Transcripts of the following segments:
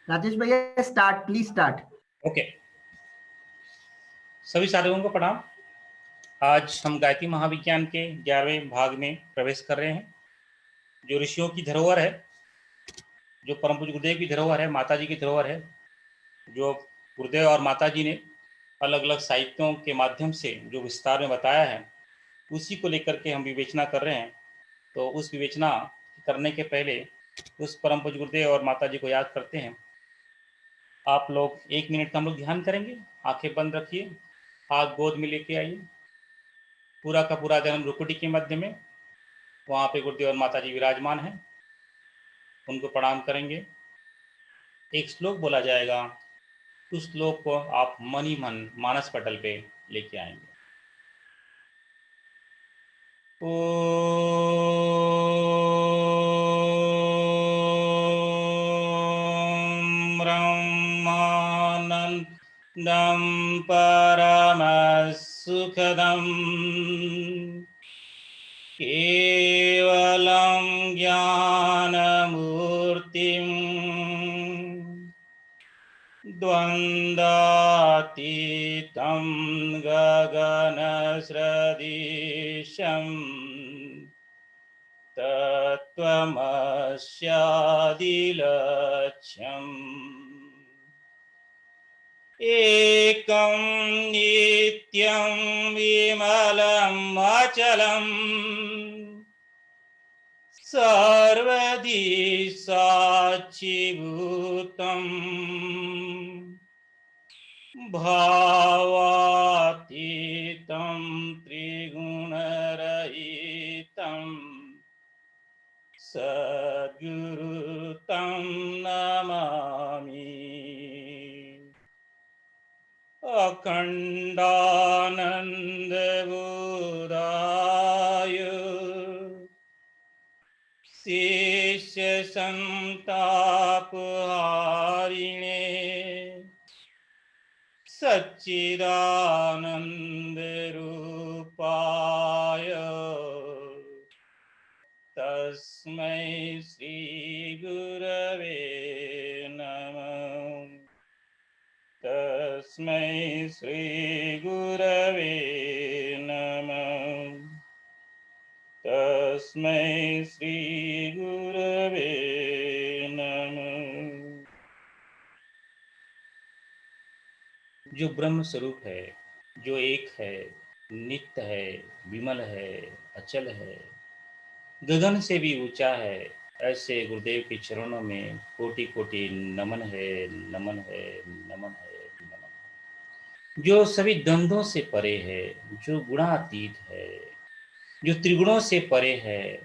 राजेश भैया start, please start. Okay. सभी साधकों को प्रणाम। आज हम गायत्री महाविज्ञान के 11वें भाग में प्रवेश कर रहे हैं। जो ऋषियों की धरोहर है, जो परम पूज्य गुरुदेव की धरोहर है, माता जी की धरोहर है, जो गुरुदेव और माता जी ने अलग अलग साहित्यों के माध्यम से जो विस्तार में बताया है, उसी को लेकर के हम विवेचना कर रहे हैं। तो उस विवेचना करने के पहले उस परम पूज्य गुरुदेव और माता जी को याद करते हैं। आप लोग 1 मिनट का हम लोग ध्यान करेंगे। आंखें बंद रखिए, हाथ गोद में लेके आइए। पूरा का पूरा जन्म रुकुटी के मध्य में, वहाँ पे गुरुदेव और माता जी विराजमान हैं, उनको प्रणाम करेंगे। एक श्लोक बोला जाएगा, उस श्लोक को आप मन ही मन मानस पटल पे लेके आएंगे। ओम ब्रह्मानंदं परम सुखदं केवलं ज्ञानमूर्तिं द्वन्द्वातीतं गगनसदृशं तत्त्वमस्यादिलक्ष्यम् एकं नित्यं विमलम् अचलम् सर्वधि साक्षिभूतम् भावातीतं त्रिगुणरहितं सद्गुरुं नमामि। अखण्डानन्दबोधाय शेषसन्तापहारिणे सच्चिदानन्दरूपाय तस्मै श्रीगुरवे नमः। तस्मै श्रीगुरवे नमः। तस्मै श्रीगुरवे नमः। जो ब्रह्म स्वरूप है, जो एक है, नित्य है, विमल है, अचल है, गगन से भी ऊंचा है, ऐसे गुरुदेव के चरणों में कोटि कोटि नमन है, नमन है, नमन है, नमन है। जो सभी द्वंद्वों से परे है, जो गुणातीत है, जो त्रिगुणों से परे है,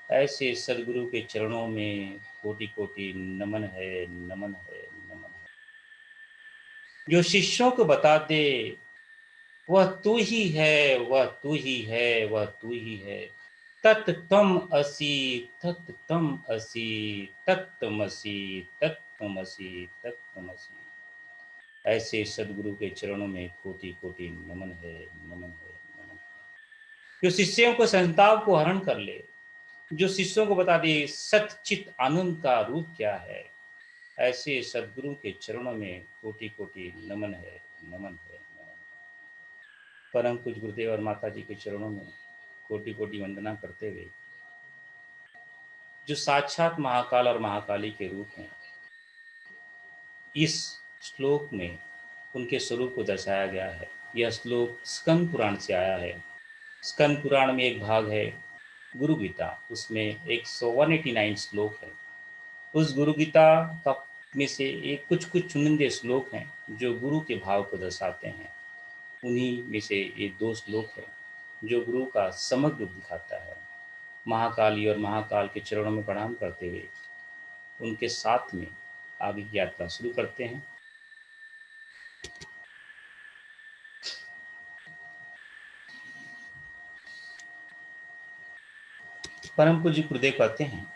ऐसे सदगुरु के चरणों में कोटि कोटि नमन है, नमन है, नमन है। जो शिष्यों को बता दे, वह तू ही है, वह तू ही है, वह तू ही है। तत्तम असि, तत्तम असि, तत्तमसि, तत्तमसि, तत्तमसि। ऐसे सदगुरु के चरणों में कोटि कोटि नमन है, नमन है, नमन है। जो शिष्यों को संताप को हरण कर ले, जो शिष्यों को बता दे सच्चित आनंद का रूप क्या है, ऐसे सदगुरु के चरणों में कोटि कोटि नमन है, नमन है, नमन है। परम पूज्य गुरुदेव और माता जी के चरणों में कोटि कोटि वंदना करते हुए, जो साक्षात महाकाल और महाकाली के रूप हैं, इस श्लोक में उनके स्वरूप को दर्शाया गया है। यह श्लोक स्कंद पुराण से आया है। स्कंद पुराण में एक भाग है गुरु गीता, उसमें 189 श्लोक है। उस गुरु गीता का में से एक कुछ कुछ चुनिंदे श्लोक हैं जो गुरु के भाव को दर्शाते हैं। उन्हीं में से ये 2 श्लोक है जो गुरु का समग्र रूप दिखाता है। महाकाली और महाकाल के चरणों में प्रणाम करते हुए उनके साथ में आगे की यात्रा शुरू करते हैं। परम पूज्य गुरुदेव कहते हैं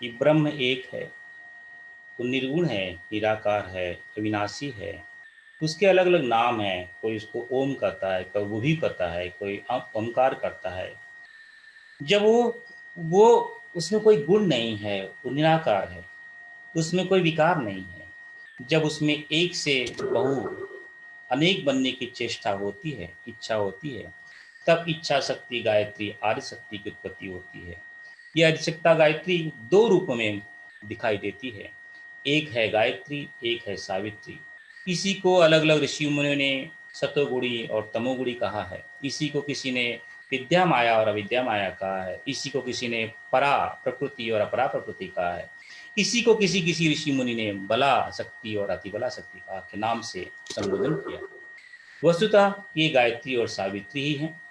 कि ब्रह्म एक है, वो निर्गुण है, निराकार है, अविनाशी है। उसके अलग अलग नाम हैं। कोई उसको ओम कहता है, कोई वुही कहता है, कोई ओंकार करता है। जब वो उसमें कोई गुण नहीं है, वो निराकार है। उसमें कोई विकार नहीं है। जब उसमें एक से बहु अनेक बनने की चेष्टा होती है, इच्छा होती है, तब इच्छा शक्ति गायत्री आदि शक्ति की उत्पत्ति होती है। यह अधिशक्ता गायत्री दो रूपों में दिखाई देती है, एक है गायत्री, एक है सावित्री। इसी को अलग अलग ऋषि मुनियों ने सतोगुणी और तमोगुणी कहा है। इसी को किसी ने विद्या माया और अविद्या माया कहा है। इसी को किसी ने परा प्रकृति और अपरा प्रकृति कहा है। इसी को किसी किसी ऋषि मुनि ने बला शक्ति और अति बला शक्ति कहा के नाम से संबोधन किया। वस्तुतः ये गायत्री और सावित्री ही हैं।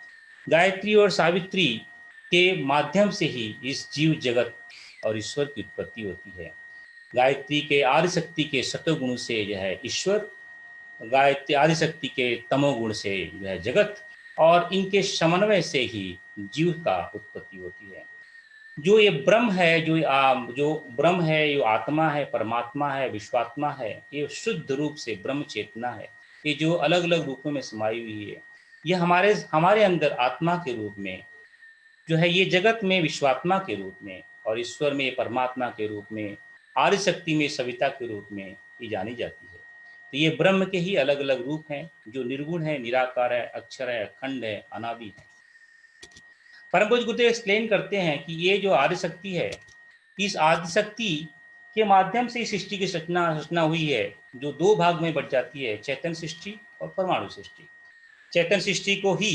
गायत्री और सावित्री के माध्यम से ही इस जीव जगत और ईश्वर की उत्पत्ति होती है। गायत्री के आदि शक्ति के सतोगुण से जो है ईश्वर, गायत्री आदि शक्ति के तमोगुण से जो है जगत, और इनके समन्वय से ही जीव का उत्पत्ति होती है। जो ये ब्रह्म है, जो ब्रह्म है, जो आत्मा है, परमात्मा है, विश्वात्मा है, ये शुद्ध रूप से ब्रह्म चेतना है। ये जो अलग अलग रूपों में समाई हुई है, ये हमारे हमारे अंदर आत्मा के रूप में जो है, ये जगत में विश्वात्मा के रूप में, और ईश्वर में परमात्मा के रूप में, आदि शक्ति में सविता के रूप में ये जानी जाती है। तो ये ब्रह्म के ही अलग अलग रूप हैं, जो निर्गुण है, निराकार है, अक्षर है, अखंड है, अनादि है। परम पूज्य गुरुदेव एक्सप्लेन करते हैं कि ये जो आदि शक्ति है, इस आदि शक्ति के माध्यम से इस सृष्टि की रचना हुई है, जो दो भाग में बढ़ जाती है, चैतन्य सृष्टि और परमाणु सृष्टि। चैतन्य सृष्टि को ही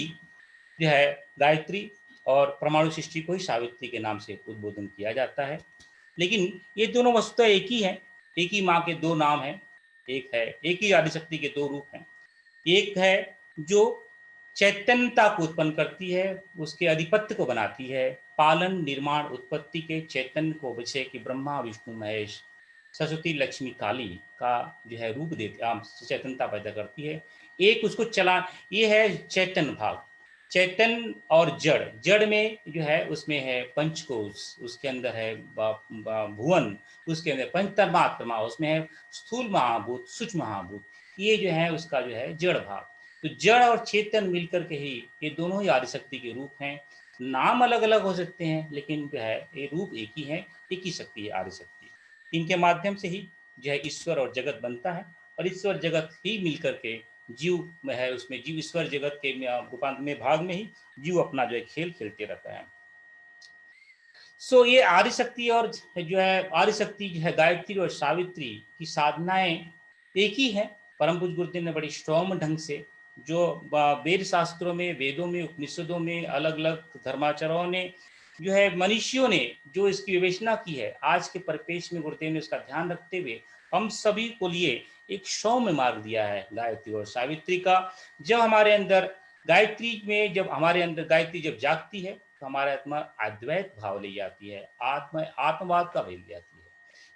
जो है गायत्री और परमाणु सृष्टि को ही सावित्री के नाम से उद्बोधन किया जाता है। लेकिन ये दोनों वस्तुतः एक ही हैं, एक ही माँ के दो नाम हैं, एक ही आदिशक्ति के दो रूप हैं। एक है जो चैतन्यता को उत्पन्न करती है, उसके अधिपत्य को बनाती है, पालन निर्माण उत्पत्ति के चैतन्य को विषय की ब्रह्मा विष्णु महेश सरस्वती लक्ष्मी काली का जो है रूप देती, चैतन्यता पैदा करती है। एक उसको चला, ये है चैतन्य भाग। चैतन्य और जड़, जड़ में जो है उसमें है पंचकोश, उसके अंदर है भुवन, उसके अंदर पंचतन्मात्मा, उसमें है स्थूल महाभूत, सूक्ष्म महाभूत, ये जो है उसका जो है जड़ भाग। तो जड़ और चेतन मिलकर के ही ये दोनों ही आदिशक्ति के रूप हैं। नाम अलग अलग हो सकते हैं, लेकिन जो है ये रूप एक ही है, एक ही शक्ति है आदिशक्ति। इनके माध्यम से ही जो है ईश्वर और जगत बनता है, और ईश्वर जगत ही मिलकर के जीव में है, उसमें जीव ईश्वर जगत के रूपांतर में भाग में ही जीव अपना जो है खेल खेलते रहता है। सो ये आदिशक्ति और जो है आदिशक्ति जो है गायत्री और सावित्री की साधनाएं एक ही है। परम पूज्य गुरुदेव ने बड़ी स्ट्रॉन्ग ढंग से जो वेद शास्त्रों में, वेदों में, उपनिषदों में, अलग अलग धर्माचार्यों ने जो है, मनीषियों ने जो इसकी विवेचना की है, आज के परिपेश में गुरुदेव ने उसका ध्यान रखते हुए हम सभी को लिए एक सौम्य मार्ग दिया है गायत्री और सावित्री का। जब हमारे अंदर गायत्री में, जब हमारे अंदर गायत्री जब जागती है, तो हमारे आत्मा अद्वैत भाव ले जाती है, आत्मवाद का भाव ले जाती है।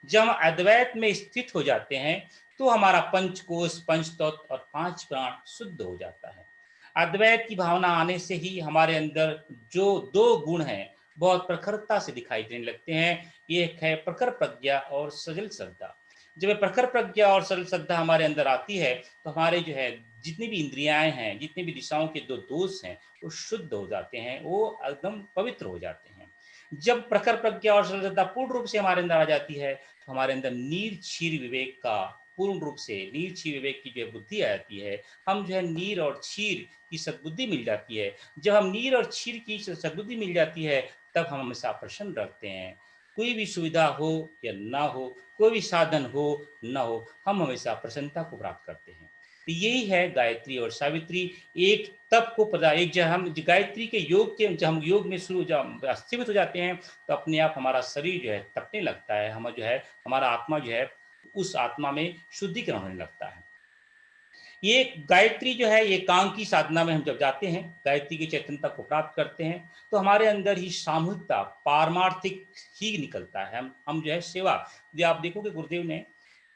जब हम अद्वैत में स्थित हो जाते हैं, तो हमारा पंचकोश, पंचतत्व और पांच प्राण शुद्ध हो जाता है। अद्वैत की भावना आने से ही हमारे अंदर जो दो गुण हैं बहुत प्रखरता से दिखाई देने लगते हैं। एक है प्रखर प्रज्ञा और सजल श्रद्धा। जब प्रखर प्रज्ञा और सरल श्रद्धा हमारे अंदर आती है, तो हमारे जो है जितनी भी इंद्रियाएं हैं, जितनी भी दिशाओं के दो दोष हैं, वो शुद्ध हो जाते हैं, वो एकदम पवित्र हो जाते हैं। जब प्रखर प्रज्ञा और सरल श्रद्धा पूर्ण रूप से हमारे अंदर आ जाती है, तो हमारे अंदर नीर क्षीर विवेक का पूर्ण रूप से, नीर क्षीर विवेक की जो बुद्धि आ जाती है, हम जो है नीर और क्षीर की सद्बुद्धि मिल जाती है। जब हम नीर और क्षीर की सद्बुद्धि मिल जाती है, तब हम हमेशा प्रसन्न रखते हैं। कोई भी सुविधा हो या ना हो, कोई भी साधन हो ना हो, हम हमेशा प्रसन्नता को प्राप्त करते हैं। तो यही है गायत्री और सावित्री। एक तप को पता, एक जब हम गायत्री के योग के, जब हम योग में शुरू जब अस्तित्व हो जाते हैं, तो अपने आप हमारा शरीर जो है तपने लगता है, हम जो है हमारा आत्मा जो है उस आत्मा में शुद्धिकरण होने लगता है। ये गायत्री जो है, ये एकांकी साधना में हम जब जाते हैं, गायत्री की चैतन्यता को प्राप्त करते हैं, तो हमारे अंदर ही सामूहिकता, पारमार्थिक ही निकलता है। हम जो है सेवा, यदि आप देखोगे गुरुदेव ने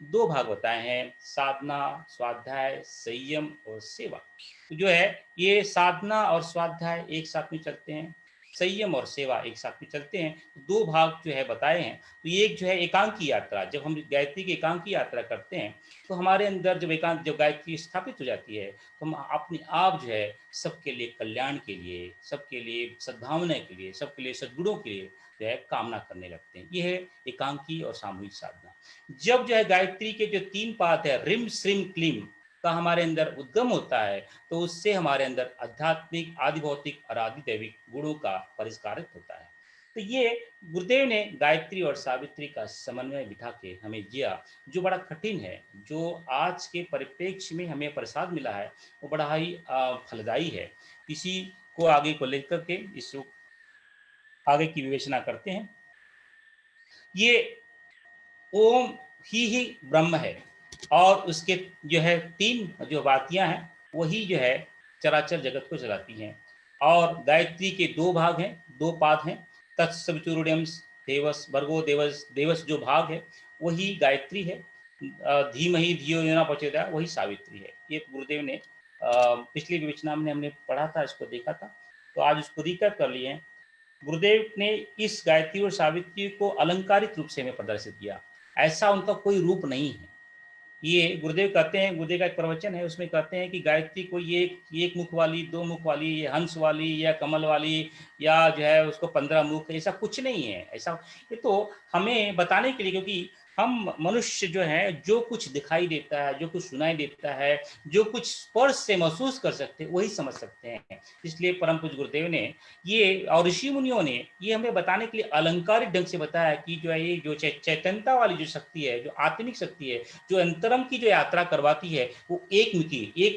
दो भाग बताए हैं, साधना, स्वाध्याय, संयम और सेवा। तो जो है ये साधना और स्वाध्याय एक साथ में चलते हैं, संयम और सेवा एक साथ में चलते हैं। दो भाग जो है बताए हैं। तो ये एक जो है एकांकी यात्रा, जब हम गायत्री की एकांकी यात्रा करते हैं, तो हमारे अंदर जब गायत्री स्थापित हो जाती है, तो हम अपने आप जो है सबके लिए कल्याण के लिए, सबके लिए सद्भावना के लिए, सबके लिए सद्गुणों के लिए जो है कामना करने लगते हैं। ये है एकांकी और सामूहिक साधना। जब जो है गायत्री के जो 3 पाद है रिम श्रीम क्लीम का हमारे अंदर उद्गम होता है, तो उससे हमारे अंदर आध्यात्मिक, आदि भौतिक और आदि दैविक गुणों का परिष्कारित होता है। तो ये गुरुदेव ने गायत्री और सावित्री का समन्वय बिठा के हमें दिया, जो बड़ा कठिन है, जो आज के परिप्रेक्ष्य में हमें प्रसाद मिला है, वो बड़ा ही फलदायी है। इसी को आगे को लेकर के इस आगे की विवेचना करते हैं। ये ओम ही ब्रह्म है और उसके जो है 3 जो बातियां हैं वही जो है चराचर जगत को चलाती हैं। और गायत्री के 2 भाग हैं, 2 पाद हैं। तत्सवितुर्वरेण्यम देवस भर्गो देवस देवस जो भाग है वही गायत्री है। धीमहि धियो यो न प्रचोदयात् वही सावित्री है। ये गुरुदेव ने पिछली विवेचना में हमने पढ़ा था, इसको देखा था, तो आज उसको रिकैप कर लिए हैं। गुरुदेव ने इस गायत्री और सावित्री को अलंकारिक रूप से हमें प्रदर्शित किया, ऐसा उनका कोई रूप नहीं है। ये गुरुदेव कहते हैं, गुरुदेव का एक प्रवचन है, उसमें कहते हैं कि गायत्री कोई एक मुख वाली, 2 मुख वाली, या हंस वाली, या कमल वाली, या जो है उसको 15 मुख, ऐसा कुछ नहीं है। ऐसा ये तो हमें बताने के लिए, क्योंकि हम मनुष्य जो है जो कुछ दिखाई देता है, जो कुछ सुनाई देता है, जो कुछ स्पर्श से महसूस कर सकते हैं वही समझ सकते हैं। इसलिए परम पूज्य गुरुदेव ने ये और ऋषि मुनियों ने ये हमें बताने के लिए अलंकारिक ढंग से बताया कि जो है ये जो चैतन्यता वाली जो शक्ति है, जो आत्मिक शक्ति है, जो अंतरंग की जो यात्रा करवाती है, वो एक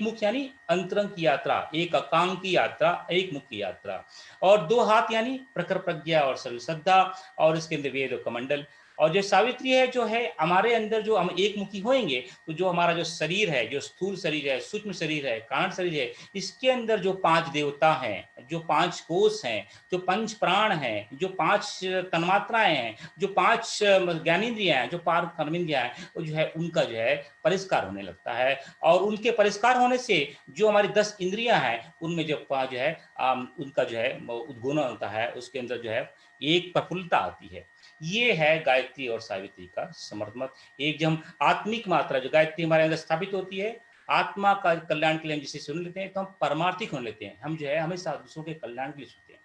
मुख यानी अंतरंग की यात्रा, एक अकांग की यात्रा, एक मुख की यात्रा, और 2 हाथ यानी प्रखर प्रज्ञा और सरल श्रद्धा, और इसके अंदर वेद और कमंडल। और जो सावित्री है, जो है हमारे अंदर जो हम एक मुखी होएंगे, तो जो हमारा जो शरीर है, जो स्थूल शरीर है, सूक्ष्म शरीर है, कारण शरीर है, इसके अंदर जो 5 देवता हैं, जो 5 कोष हैं, जो 5 प्राण हैं, जो 5 तन्मात्राएं हैं, जो 5 ज्ञानेंद्रियां हैं, जो 5 कर्मेंद्रियां हैं, वो जो है उनका जो है परिष्कार होने लगता है। और उनके परिष्कार होने से जो हमारी 10 इंद्रियां हैं, उनमें जो जो है उनका जो है उद्गुण होता है, उसके अंदर जो है एक प्रफुल्लता आती है। ये है गायत्री और सावित्री का समर्थमत। एक जब हम आत्मिक मात्रा जो गायत्री हमारे अंदर स्थापित होती है, आत्मा का कल्याण के लिए हम जिसे सुन लेते हैं, तो हम परमार्थिक होने लेते हैं। हम जो है हमेशा दूसरों के कल्याण के लिए सुनते हैं।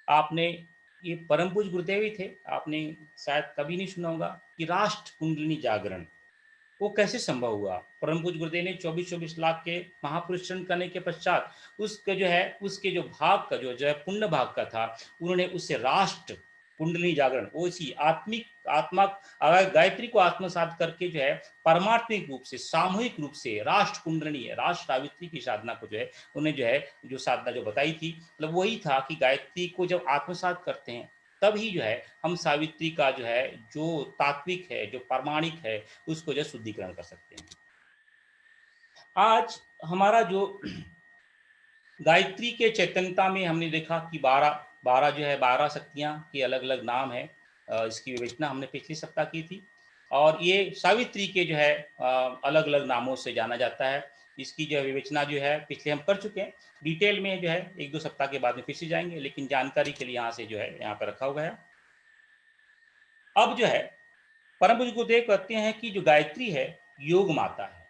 आपने ये परम पूज्य गुरुदेव ही थे, आपने शायद कभी नहीं सुना होगा कि राष्ट्र कुंडलिनी जागरण वो कैसे संभव हुआ। परम पूज्य गुरुदेव ने 24-24 लाख के महापुरुषण करने के पश्चात उसके जो है उसके जो भाग का जो है पुण्य भाग का था, उन्होंने उससे राष्ट्र कुंडली जागरण, वो इसी आत्मिक आत्मा गायत्री को आत्मसात करके जो है परमात्मिक रूप से, सामूहिक रूप से राष्ट्र कुंडली है, राष्ट्र सावित्री की साधना को जो है उन्हें जो है जो साधना जो बताई थी, मतलब वही था कि गायत्री को जब आत्मसात करते हैं तभी जो है हम सावित्री का जो है जो तात्विक है, जो प्रामाणिक है, उसको जो शुद्धिकरण कर सकते हैं। आज हमारा जो गायत्री के चैतन्यता में हमने देखा कि 12 जो है 12 शक्तियां के अलग अलग नाम है। इसकी विवेचना हमने पिछले सप्ताह की थी। और ये सावित्री के जो है अलग अलग नामों से जाना जाता है। इसकी जो विवेचना जो है पिछले हम कर चुके हैं। डिटेल में जो है 1-2 सप्ताह के बाद में फिर से जाएंगे, लेकिन जानकारी के लिए यहाँ से जो है यहाँ पर रखा हुआ है। अब जो है परम पूज्य गुरुदेव कहते हैं कि जो गायत्री है योग माता है।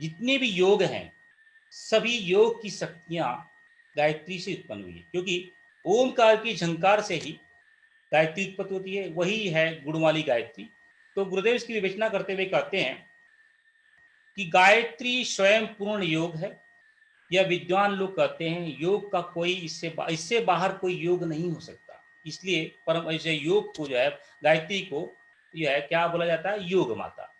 जितने भी योग हैं सभी योग की शक्तियां गायत्री से उत्पन्न हुई है, क्योंकि ओमकार की झंकार से ही गायत्री उत्पत्ति होती है, वही है गुण वाली गायत्री। तो गुरुदेव इसकी विवेचना करते हुए कहते हैं कि गायत्री स्वयं पूर्ण योग है। यह विद्वान लोग कहते हैं योग का कोई इससे बाहर कोई योग नहीं हो सकता। इसलिए परम ऐसे योग को जो है गायत्री को यह है क्या बोला जाता है, योग माता।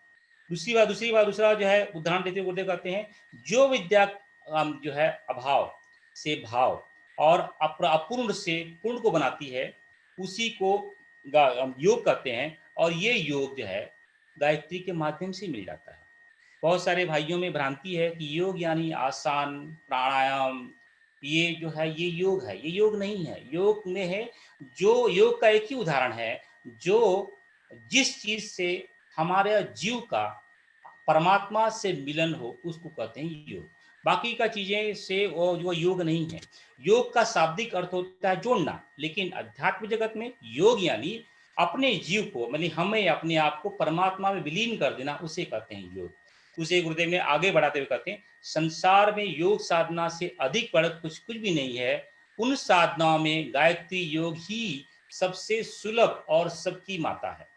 दूसरा जो है उदाहरण देते हुए गुरुदेव कहते हैं जो विद्या जो है अभाव से भाव और अपूर्ण से पूर्ण को बनाती है, उसी को योग कहते हैं। और ये योग जो है गायत्री के माध्यम से मिल जाता है। बहुत सारे भाइयों में भ्रांति है कि योग यानी आसान प्राणायाम, ये जो है ये योग है। ये योग नहीं है। योग में है जो योग का एक ही उदाहरण है, जो जिस चीज से हमारे जीव का परमात्मा से मिलन हो उसको कहते हैं योग। बाकी का चीजें से वो योग नहीं है। योग का शाब्दिक अर्थ होता है जोड़ना, लेकिन अध्यात्म जगत में योग यानी अपने जीव को, मतलब हमें अपने आप को परमात्मा में विलीन कर देना, उसे कहते हैं योग। उसे गुरुदेव ने आगे बढ़ाते हुए कहते हैं संसार में योग साधना से अधिक बड़ा कुछ भी नहीं है। उन साधनाओं में गायत्री योग ही सबसे सुलभ और सबकी माता है।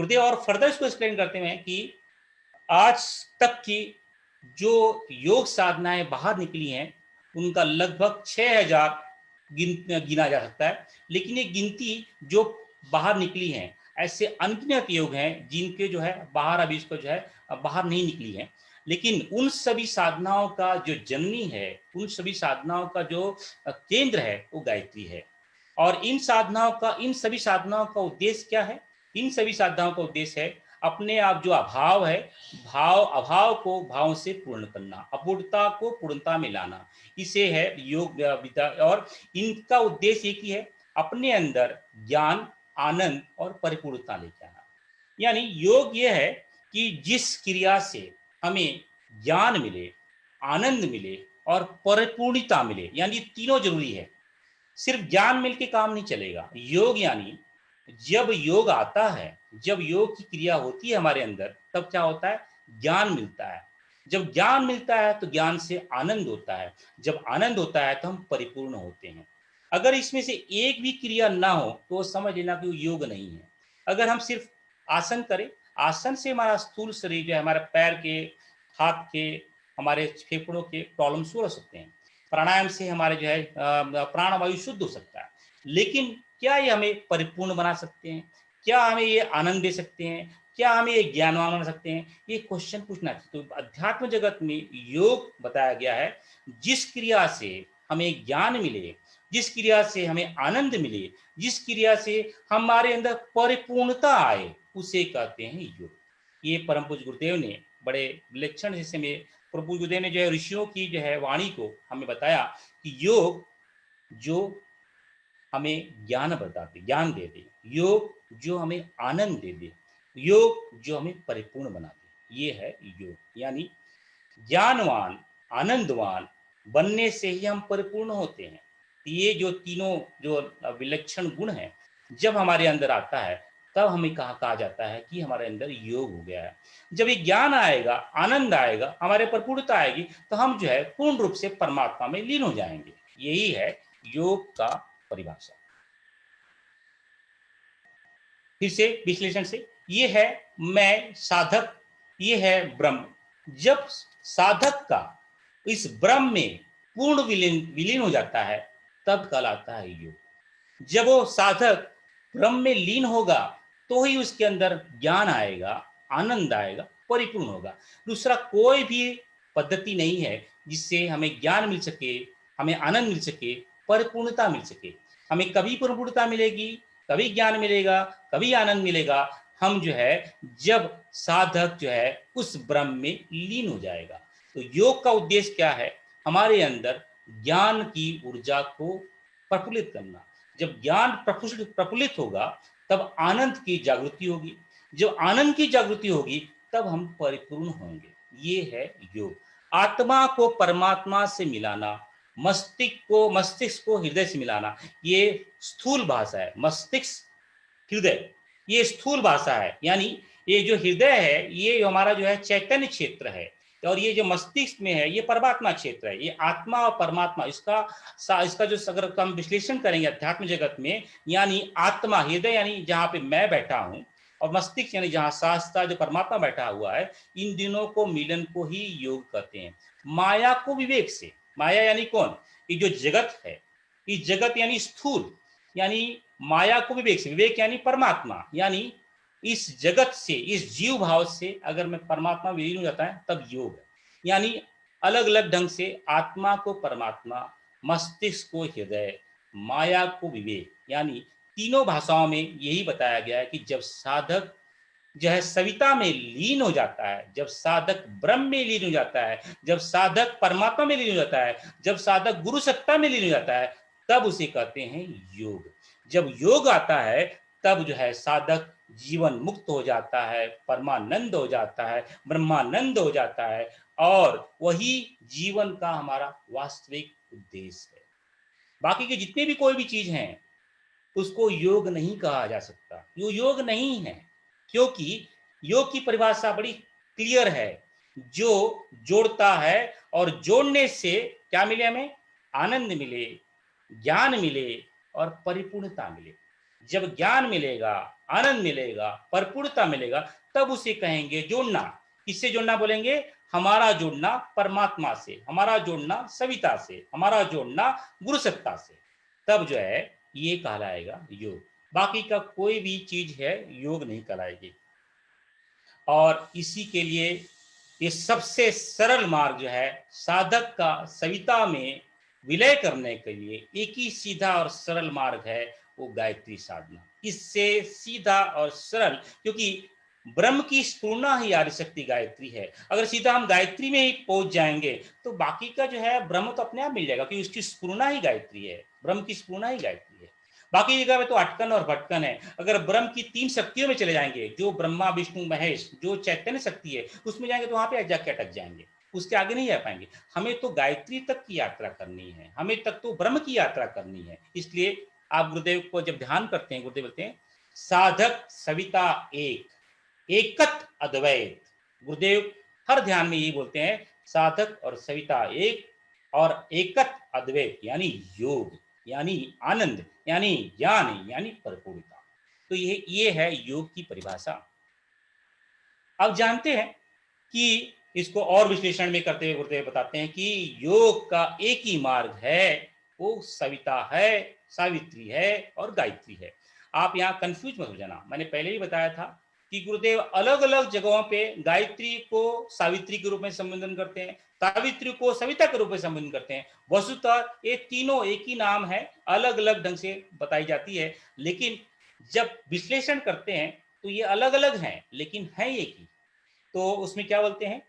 गुरुदेव और फर्दर इसको एक्सप्लेन करते हैं कि आज तक की जो योग साधनाएं बाहर निकली हैं उनका लगभग 6000 गिना जा सकता है, लेकिन ये गिनती जो बाहर निकली हैं ऐसे अनगिनत योग हैं जिनके जो है बाहर अभी इसको जो है बाहर नहीं निकली हैं। लेकिन उन सभी साधनाओं का जो जननी है, उन सभी साधनाओं का जो केंद्र है वो गायत्री है। और इन सभी साधनाओं का उद्देश्य क्या है? इन सभी साधनाओं का उद्देश्य है अपने आप जो अभाव है, अभाव को भाव से पूर्ण करना, अपूर्णता को पूर्णता में लाना, इसे है योग विद्या। और इनका उद्देश्य एक ही है, अपने अंदर ज्ञान, आनंद और परिपूर्णता लेके आना। यानी योग ये है कि जिस क्रिया से हमें ज्ञान मिले, आनंद मिले और परिपूर्णता मिले, यानी तीनों जरूरी है। सिर्फ ज्ञान मिलके काम नहीं चलेगा। योग यानी जब योग आता है, जब योग की क्रिया होती है हमारे अंदर, तब क्या होता है? ज्ञान मिलता है। जब ज्ञान मिलता है तो ज्ञान से आनंद होता है। जब आनंद होता है तो हम परिपूर्ण होते हैं। अगर इसमें से एक भी क्रिया ना हो तो समझ लेना कि वो योग नहीं है। अगर हम सिर्फ आसन करें, आसन से हमारा स्थूल शरीर जो है, हमारे पैर के, हाथ के, हमारे फेफड़ों के प्रॉब्लम शुरू हो सकते हैं। प्राणायाम से हमारे जो है प्राणवायु शुद्ध हो सकता है। लेकिन क्या ये हमें परिपूर्ण बना सकते हैं? क्या हमें ये आनंद दे सकते हैं? क्या हमें ये ज्ञानवान बना सकते हैं? ये क्वेश्चन पूछना चाहिए। तो अध्यात्म जगत में योग बताया गया है, जिस क्रिया से हमें ज्ञान मिले, जिस क्रिया से हमें आनंद मिले, जिस क्रिया से हमारे अंदर परिपूर्णता आए, उसे कहते हैं योग। ये परम पूज्य गुरुदेव ने बड़े विलक्षण जैसे में प्रभु गुरुदेव ने जो है ऋषियों की जो है वाणी को हमें बताया कि योग जो हमें ज्ञान बताते, ज्ञान दे दे, योग जो हमें आनंद दे दे, योग जो हमें परिपूर्ण बना दे, ये है योग। यानी ज्ञानवान, आनंदवान बनने से ही हम परिपूर्ण होते हैं। ये जो तीनों जो विलक्षण गुण हैं, जब हमारे अंदर आता है तब हमें कहा जाता है कि हमारे अंदर योग हो गया है। जब ये ज्ञान आएगा, आनंद आएगा, हमारे परिपूर्णता आएगी, तो हम जो है पूर्ण रूप से परमात्मा में लीन हो जाएंगे। यही है योग का परिभाषा। फिर से विश्लेषण से, ये है मैं साधक, ये है ब्रह्म। जब साधक का इस ब्रह्म में पूर्ण विलीन हो जाता है तब कहलाता है योग। जब वो साधक ब्रह्म में लीन होगा तो ही उसके अंदर ज्ञान आएगा, आनंद आएगा, परिपूर्ण होगा। दूसरा कोई भी पद्धति नहीं है जिससे हमें ज्ञान मिल सके, हमें आनंद मिल सके, परिपूर्णता मिल सके। हमें कभी परिपूर्णता मिलेगी, कभी ज्ञान मिलेगा, कभी आनंद मिलेगा, हम जो है जब साधक जो है उस ब्रह्म में लीन हो जाएगा। तो योग का उद्देश्य क्या है? हमारे अंदर ज्ञान की ऊर्जा को प्रफुल्लित करना। जब ज्ञान प्रफुल्लित होगा तब आनंद की जागृति होगी। जब आनंद की जागृति होगी तब हम परिपूर्ण होंगे। ये है योग। आत्मा को परमात्मा से मिलाना, मस्तिष्क को हृदय से मिलाना, ये स्थूल भाषा है। मस्तिष्क, हृदय, ये स्थूल भाषा है। यानी ये जो हृदय है ये हमारा जो है चैतन्य क्षेत्र है, और ये जो मस्तिष्क में है ये परमात्मा क्षेत्र है। ये आत्मा और परमात्मा, इसका जो अगर हम विश्लेषण करेंगे अध्यात्म जगत में, यानी आत्मा, हृदय यानी जहाँ पे मैं बैठा हूँ, और मस्तिष्क यानी जहाँ शास्त्र जो परमात्मा बैठा हुआ है, इन दिनों को मिलन को ही योग कहते हैं। माया को विवेक से, माया यानी कौन? ये जो जगत है, ये जगत यानी स्थूल, यानी माया को विवेक से, विवेक यानी परमात्मा, यानी इस जगत से, इस जीव भाव से अगर मैं परमात्मा विलीन हो जाता है तब योग है। यानी अलग अलग ढंग से आत्मा को परमात्मा, मस्तिष्क को हृदय, माया को विवेक, यानी तीनों भाषाओं में यही बताया गया है कि जब साधक जो है सविता में लीन हो जाता है, जब साधक ब्रह्म में लीन हो जाता है, जब साधक परमात्मा में लीन हो जाता है, जब साधक गुरु सत्ता में लीन हो जाता है, तब उसे कहते हैं योग। जब योग आता है तब जो है साधक जीवन मुक्त हो जाता है, परमानंद हो जाता है, ब्रह्मानंद हो जाता है, और वही जीवन का हमारा वास्तविक उद्देश्य है। बाकी के जितने भी कोई भी चीज हैं उसको योग नहीं कहा जा सकता। यो योग नहीं है, क्योंकि योग की परिभाषा बड़ी क्लियर है। जो जोड़ता है, और जोड़ने से क्या मिले? हमें आनंद मिले, ज्ञान मिले और परिपूर्णता मिले। जब ज्ञान मिलेगा, आनंद मिलेगा, परिपूर्णता मिलेगा, तब उसे कहेंगे जोड़ना। किससे जोड़ना बोलेंगे? हमारा जोड़ना परमात्मा से, हमारा जोड़ना सविता से, हमारा जोड़ना गुरु सत्ता से, तब जो है ये कहलाएगा योग। बाकी का कोई भी चीज है योग नहीं कहलाएगी। और इसी के लिए ये सबसे सरल मार्ग जो है साधक का सविता में विलय करने के लिए एक ही सीधा और सरल मार्ग है, वो गायत्री साधना। इससे सीधा और सरल, क्योंकि ब्रह्म की स्फूर्णा ही आदिशक्ति गायत्री है। अगर सीधा हम गायत्री में ही पहुंच जाएंगे तो बाकी का जो है ब्रह्म तो अपने आप मिल जाएगा, क्योंकि उसकी स्फूर्णा ही गायत्री है, ब्रह्म की स्फूर्णा ही गायत्री है। बाकी जगह में तो अटकन और भटकन है। अगर ब्रह्म की 3 शक्तियों में चले जाएंगे, जो ब्रह्मा विष्णु महेश जो चैतन्य शक्ति है उसमें जाएंगे तो वहां पे जाके अटक जाएंगे, उसके आगे नहीं जा पाएंगे। हमें तो गायत्री तक की यात्रा करनी है, हमें तक तो ब्रह्म की यात्रा करनी है। इसलिए आप गुरुदेव को जब ध्यान करते हैं, गुरुदेव बोलते हैं साधक सविता एक, एकत अद्वैत। गुरुदेव हर ध्यान में यही बोलते हैं, साधक और सविता एक और एकत अद्वैत, यानी योग, यानी आनंद, यानी ज्ञान, यानी परिपूर्णता। तो ये है योग की परिभाषा। अब जानते हैं कि इसको और विश्लेषण में करते हुए गुरुदेव बताते हैं कि योग का एक ही मार्ग है, वो सविता है, सावित्री है और गायत्री है। आप यहाँ कंफ्यूज मत हो जाना। मैंने पहले ही बताया था कि गुरुदेव अलग अलग जगहों पे गायत्री को सावित्री के रूप में संबोधन करते हैं, सावित्री को सविता के रूप में संबोधन करते हैं। वस्तुतः ये तीनों एक ही नाम है, अलग अलग ढंग से बताई जाती है, लेकिन जब विश्लेषण करते हैं तो ये अलग अलग हैं, लेकिन है एक ही। तो उसमें क्या बोलते हैं,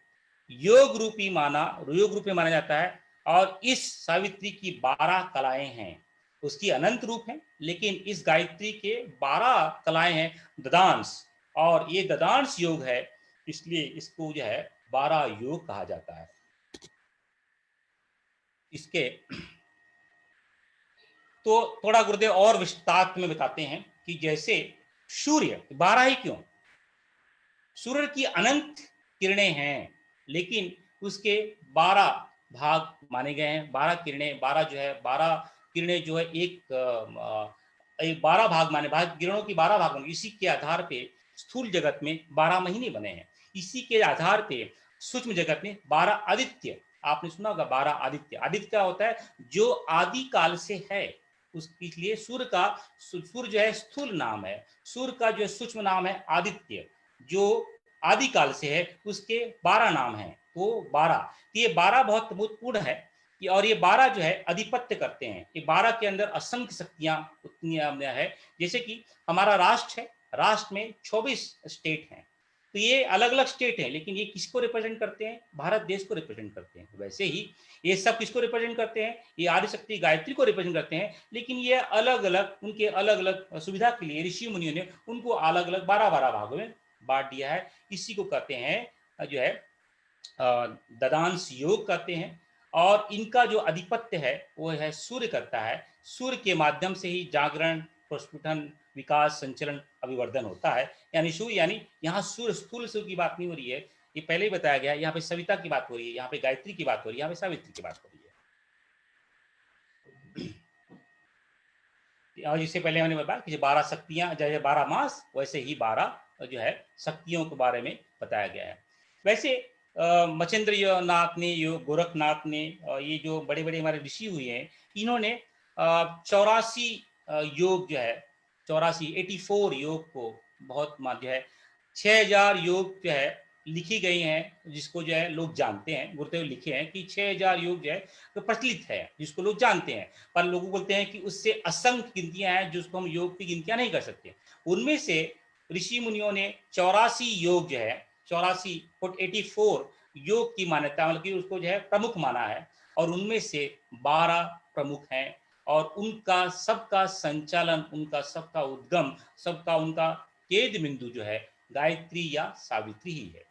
योग रूपी माना जाता है। और इस सावित्री की 12 कलाएं हैं, उसकी अनंत रूप है, लेकिन इस गायत्री के 12 कलाएं हैं, ददांश। और ये ददांश योग है, इसलिए इसको जो है 12 योग कहा जाता है। इसके तो थोड़ा गुरुदेव और विस्तार में बताते हैं कि जैसे सूर्य 12 ही क्यों, सूर्य की अनंत किरणें हैं, लेकिन उसके 12 भाग माने गए हैं। 12 किरणें, 12 जो है 12 किरणें जो है एक 12 भाग माने, भाग किरणों की 12 भाग बने। इसी के आधार पे स्थूल जगत में 12 महीने बने हैं। इसी के आधार पे सूक्ष्म जगत में 12 आदित्य, आपने सुना होगा 12 आदित्य। आदित्य क्या होता है? जो आदि काल से है। इसलिए सूर्य जो है स्थूल नाम है, सूर्य का जो सूक्ष्म नाम है आदित्य, जो आदि काल से है, उसके 12 नाम हैं। तो 12, ये 12 बहुत महत्वपूर्ण है। और ये 12 जो है अधिपत्य करते हैं। ये 12 के अंदर असंख्य शक्तियां उतनी है। जैसे कि हमारा राष्ट्र है, राष्ट्र में 24 स्टेट हैं। तो ये अलग अलग स्टेट हैं, लेकिन ये किसको रिप्रेजेंट करते हैं? भारत देश को रिप्रेजेंट करते हैं। वैसे ही ये सब किसको रिप्रेजेंट करते हैं? ये आदिशक्ति गायत्री को रिप्रेजेंट करते हैं। लेकिन ये अलग अलग, उनके अलग अलग सुविधा के लिए ऋषि मुनियों ने उनको अलग अलग 12-12 भागों में बांट दिया है। इसी को कहते हैं जो है ददांश योग कहते हैं। और इनका जो अधिपत्य है वो है सूर्य करता है। सूर्य के माध्यम से ही जागरण, प्रस्फुटन, विकास, संचलन, अभिवर्धन होता है। यानी सूर्य, यानी यहाँ सूर्य स्थूल सूर्य की बात नहीं हो रही है, ये पहले ही बताया गया है। यहाँ पे सविता की बात हो रही है, यहाँ पे गायत्री की बात हो रही है, यहाँ पे सावित्री की बात हो रही है। और इससे पहले मैंने बताया कि 12 शक्तियां, जैसे 12 मास, वैसे ही 12 जो है शक्तियों के बारे में बताया गया है। वैसे मचेंद्र नाथ ने, गोरखनाथ ने, ये जो बड़े बड़े हमारे ऋषि हुए हैं, इन्होंने 84 योग जो है, 84 योग को बहुत जो है 6000 योग जो है लिखी गई हैं, जिसको जो है लोग जानते हैं। गुरुदेव लिखे हैं कि 6000 योग जो है तो प्रचलित है, जिसको लोग जानते हैं। पर लोग बोलते हैं कि उससे असंख्य गिनतियां हैं, जिसको हम योग की गिनतियां नहीं कर सकते। उनमें से ऋषि मुनियों ने 84 योग जो है, 84 योग की मान्यता, मतलब कि उसको जो है प्रमुख माना है। और उनमें से 12 प्रमुख हैं, और उनका सबका संचालन, उनका सबका उद्गम, सबका उनका केंद्र बिंदु जो है गायत्री या सावित्री ही है।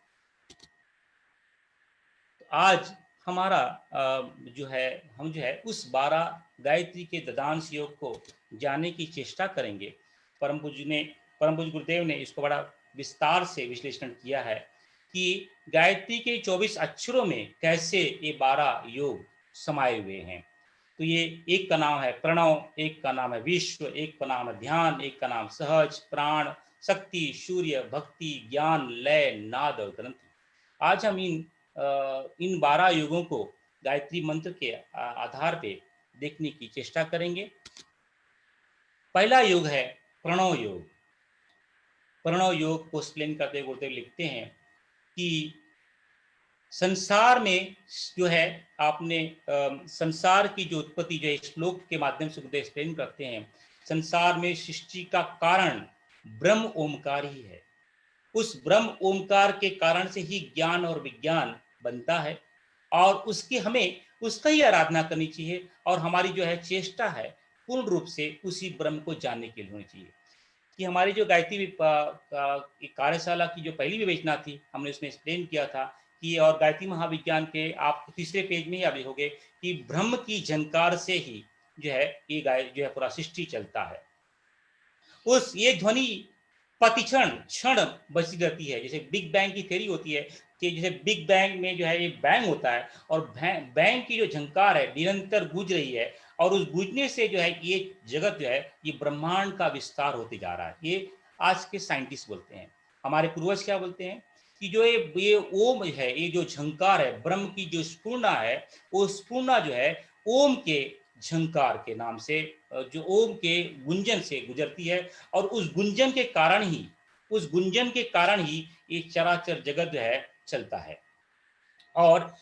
आज हमारा जो है, हम जो है उस 12 गायत्री के ददांश योग को जानने की चेष्टा करेंगे। परम पूज्य गुरुदेव ने इसको बड़ा विस्तार से विश्लेषण किया है कि गायत्री के 24 अक्षरों में कैसे ये 12 योग समाये हुए हैं। तो ये एक का नाम है प्रणव, एक का नाम है विश्व, एक का नाम है ध्यान, एक का नाम सहज, प्राण, शक्ति, सूर्य, भक्ति, ज्ञान, लय, नाद और ग्रंथि। आज हम इन 12 योगों को गायत्री मंत्र के आधार पे देखने की चेष्टा करेंगे। पहला योग है प्रणव योग। प्रणव योग को एक्सप्लेन करते हुए गुरुदेव लिखते हैं कि संसार में जो है आपने संसार की जो उत्पत्ति जो है श्लोक के माध्यम से गुरुदेव एक्सप्लेन करते हैं, संसार में सृष्टि का कारण ब्रह्म ओमकार ही है। उस ब्रह्म ओमकार के कारण से ही ज्ञान और विज्ञान बनता है और उसकी हमें उसका ही आराधना करनी चाहिए और हमारी जो है चेष्टा है पूर्ण रूप से उसी ब्रह्म को जानने के लिए होनी चाहिए। कि हमारी जो गायत्री कार्यशाला की जो पहली विवेचना थी, हमने उसमें एक्सप्लेन किया था कि और गायत्री महाविज्ञान के आप तीसरे पेज में ही अभी होंगे कि ब्रह्म की झंकार से ही जो है ये जो है पूरा सृष्टि चलता है। उस ये ध्वनि प्रतिक्षण क्षण बची रहती है। जैसे बिग बैंग की थ्योरी होती है कि जैसे बिग बैंग में जो है ये बैंग होता है और बैंग की जो झंकार है निरंतर गूंज रही है और उस गूंजने से जो है ये जगत जो है ये ब्रह्मांड का विस्तार होते जा रहा है। ये आज के साइंटिस्ट बोलते हैं। हमारे पूर्वज क्या बोलते हैं कि जो ये ओम है, ये जो झंकार है ब्रह्म की जो स्फूर्णा है, वो स्फूर्णा जो है ओम के झंकार के नाम से जो ओम के गुंजन से गुजरती है और उस गुंजन के कारण ही ये चराचर जगत जो है चलता है। और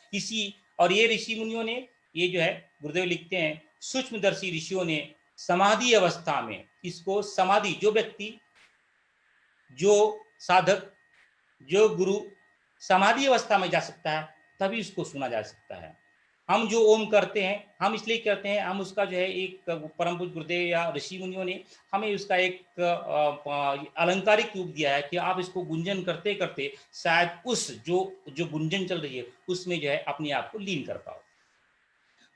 ये ऋषि मुनियों ने ये जो है गुरुदेव लिखते हैं सूक्ष्मदर्शी ऋषियों ने समाधि अवस्था में इसको समाधि जो व्यक्ति जो साधक जो गुरु समाधि अवस्था में जा सकता है तभी उसको सुना जा सकता है। हम जो ओम करते हैं हम इसलिए करते हैं, हम उसका जो है एक परम पूज्य गुरुदेव या ऋषि मुनियों ने हमें उसका एक अलंकारिक रूप दिया है कि आप इसको गुंजन करते करते शायद उस जो गुंजन चल रही है उसमें जो है अपने आप को लीन कर पाओ।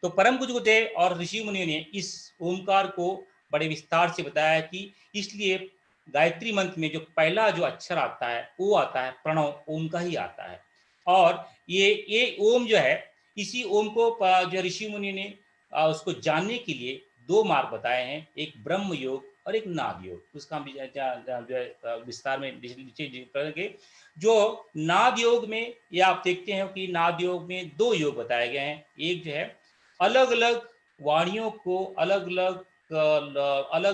तो परम पूज्य गुरुदेव और ऋषि मुनियों ने इस ओमकार को बड़े विस्तार से बताया कि इसलिए गायत्री मंत्र में जो पहला जो अक्षर आता है वो आता है प्रणव, ओम का ही आता है। और ये ओम जो है इसी ओम को जो ऋषि मुनि ने उसको जानने के लिए 2 मार्ग बताए हैं, एक ब्रह्म योग और एक नाद योग। उसका हम जो है विस्तार में नीचे करेंगे। जो नाद योग में ये आप देखते हैं कि नाद योग में 2 योग बताए गए हैं। एक जो है अलग अलग वाणियों को अलग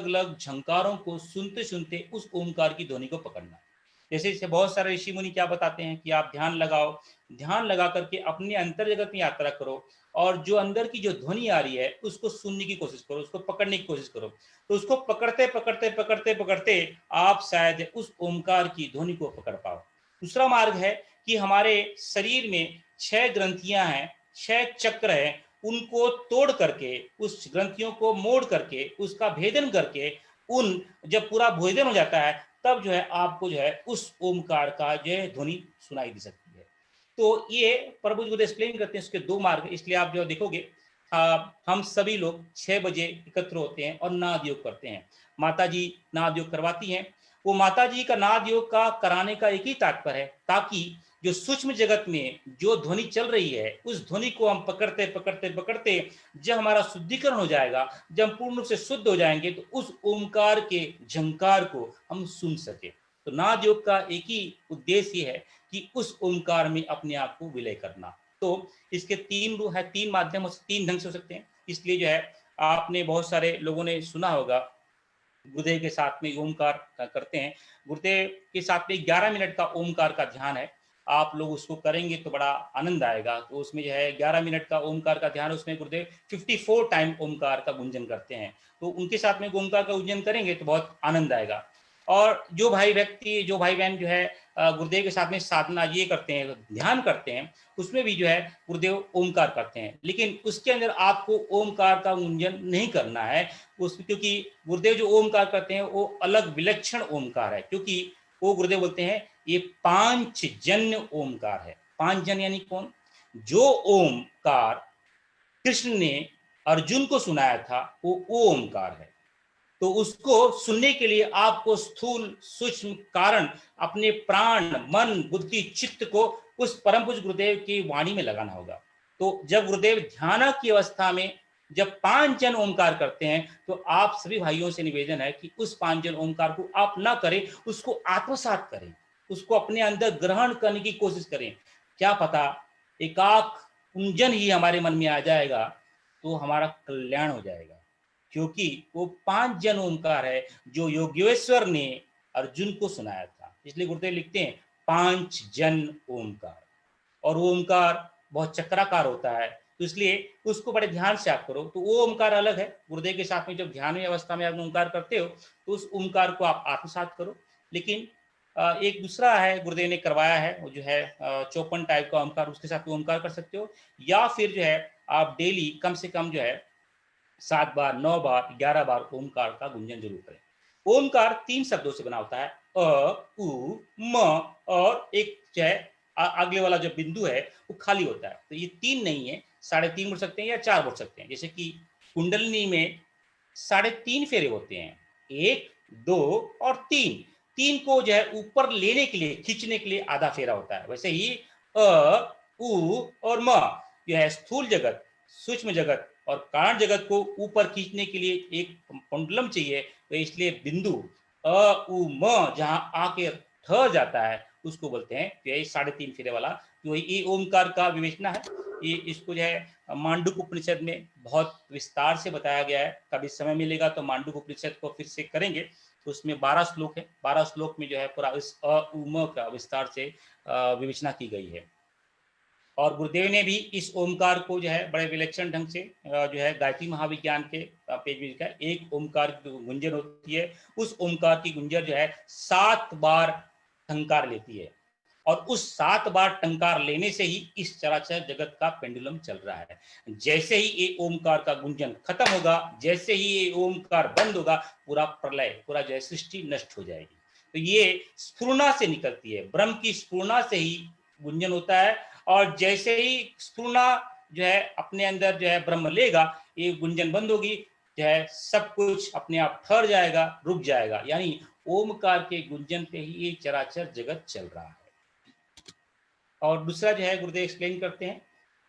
अलग झंकारों को सुनते सुनते उस ओमकार की ध्वनि को पकड़ना। जैसे जैसे बहुत सारे ऋषि मुनि क्या बताते हैं कि आप ध्यान लगाओ, ध्यान लगा करके अपने अंतर जगत में यात्रा करो और जो अंदर की जो ध्वनि आ रही है उसको सुनने की कोशिश करो, उसको पकड़ने की कोशिश करो। तो उसको पकड़ते पकड़ते पकड़ते पकड़ते आप शायद उस ओमकार की ध्वनि को पकड़ पाओ। दूसरा मार्ग है कि हमारे शरीर में 6 ग्रंथियां हैं, 6 चक्र हैं, उनको तोड़ करके उस ग्रंथियों को मोड़ करके उसका भेदन करके उन जब पूरा भेदन हो जाता है तब जो है आपको जो है उस ओमकार का जो है ध्वनि सुनाई दे सकती है। तो ये प्रभु जी एक्सप्लेन करते हैं उसके 2 मार्ग। इसलिए आप जो देखोगे हम सभी लोग 6 बजे एकत्र होते हैं और नाद योग करते हैं। माता जी नाद योग करवाती हैं। वो माता जी का नाद योग का कराने का एक ही तात्पर्य है ताकि जो सूक्ष्म जगत में जो ध्वनि चल रही है उस ध्वनि को हम पकड़ते पकड़ते पकड़ते जब हमारा शुद्धिकरण हो जाएगा, जब हम पूर्ण रूप से शुद्ध हो जाएंगे तो उस ओमकार के झंकार को हम सुन सके। तो नाद योग का एक ही उद्देश्य है कि उस ओमकार में अपने आप को विलय करना। तो इसके 3 रूप है, 3 माध्यम, 3 ढंग से हो सकते हैं। इसलिए जो है आपने बहुत सारे लोगों ने सुना होगा गुरुदेव के साथ में ओमकार करते हैं। गुरुदेव के साथ में 11 मिनट का ओमकार का ध्यान है। आप लोग उसको करेंगे तो बड़ा आनंद आएगा। तो उसमें जो है 11 मिनट का ओमकार का ध्यान, उसमें गुरुदेव 54 टाइम ओमकार का गुंजन करते हैं। तो उनके साथ में ओमकार का गुंजन करेंगे तो बहुत आनंद आएगा। और जो भाई बहन जो है गुरुदेव के साथ में साधना ये करते हैं, ध्यान करते हैं, उसमें भी जो है गुरुदेव ओमकार करते हैं। लेकिन उसके अंदर आपको ओमकार का गुंजन नहीं करना है क्योंकि गुरुदेव जो ओमकार करते हैं वो अलग विलक्षण ओमकार है। क्योंकि वो गुरुदेव बोलते हैं ये 5 जन्य ओमकार है। 5 जन यानी कौन? जो ओमकार कृष्ण ने अर्जुन को सुनाया था वो ओमकार है। तो उसको सुनने के लिए आपको स्थूल सूक्ष्म कारण अपने प्राण मन बुद्धि चित्त को उस परम पूज्य गुरुदेव की वाणी में लगाना होगा। तो जब गुरुदेव ध्यान की अवस्था में जब 5 जन ओमकार करते हैं तो आप सभी भाइयों से निवेदन है कि उस 5 जन ओमकार को आप ना करें, उसको आत्मसात करें, उसको अपने अंदर ग्रहण करने की कोशिश करें। क्या पता एकाक कुंजन ही हमारे मन में आ जाएगा तो हमारा कल्याण हो जाएगा, क्योंकि वो 5 जन ओमकार है जो योगेश्वर ने अर्जुन को सुनाया था। इसलिए गुरुदेव लिखते हैं 5 जन ओमकार, और वो ओमकार बहुत चक्राकार होता है, तो इसलिए उसको बड़े ध्यान से आप करो। तो वो ओमकार अलग है। गुरुदेव के साथ में जब ध्यान में अवस्था में आप ओमकार करते हो तो उस ओमकार को आप आत्मसात करो। लेकिन एक दूसरा है गुरुदेव ने करवाया है, वो जो है चौपन टाइप का ओमकार, उसके साथ ओमकार कर सकते हो, या फिर जो है आप डेली कम से कम जो है 7 बार, 9 बार, 11 बार ओमकार का गुंजन जरूर करें। ओमकार 3 शब्दों से बना होता है, अ, उ, म, और एक जो है अगले वाला जो बिंदु है वो खाली होता है। तो ये 3 नहीं है, 3.5 बोल सकते हैं या 4 बोल सकते हैं। जैसे कि कुंडलिनी में 3.5 फेरे होते हैं, 1, 2 और 3। 3 को जो है ऊपर लेने के लिए, खींचने के लिए आधा फेरा होता है। वैसे ही अ, उ और म जो है स्थूल जगत, सूक्ष्म जगत और कारण जगत को ऊपर खींचने के लिए एक पेंडुलम चाहिए। तो इसलिए बिंदु अ उ म जहां आके ठहर जाता है उसको बोलते हैं तो ये 3.5 फेरे वाला। तो ये ओमकार का विवेचना है। ये इसको जो है मांडुक उपनिषद में बहुत विस्तार से बताया गया है। कभी समय मिलेगा तो मांडुक उपनिषद को फिर से करेंगे। तो उसमें 12 श्लोक है, 12 श्लोक में जो है पूरा इस अ उ म का विस्तार से विवेचना की गई है। और गुरुदेव ने भी इस ओमकार को जो है बड़े विलक्षण ढंग से जो है गायत्री महाविज्ञान के पेज में लिखा है। एक ओमकार की गुंजन होती है, उस ओमकार की गुंजन जो है 7 बार टंकार लेती है, और उस 7 बार टंकार लेने से ही इस चराचर जगत का पेंडुलम चल रहा है। जैसे ही ये ओमकार का गुंजन खत्म होगा, जैसे ही ये ओमकार बंद होगा, पूरा प्रलय, पूरा जो है सृष्टि नष्ट हो जाएगी। तो ये स्फुरना से निकलती है, ब्रह्म की स्फुरना से ही गुंजन होता है। और जैसे ही स्फुरना जो है अपने अंदर जो है ब्रह्म लेगा, ये गुंजन बंद होगी, जो है सब कुछ अपने आप ठहर जाएगा, रुक जाएगा। यानी ओमकार के गुंजन पे ही ये चराचर जगत चल रहा है। और दूसरा जो है गुरुदेव एक्सप्लेन करते हैं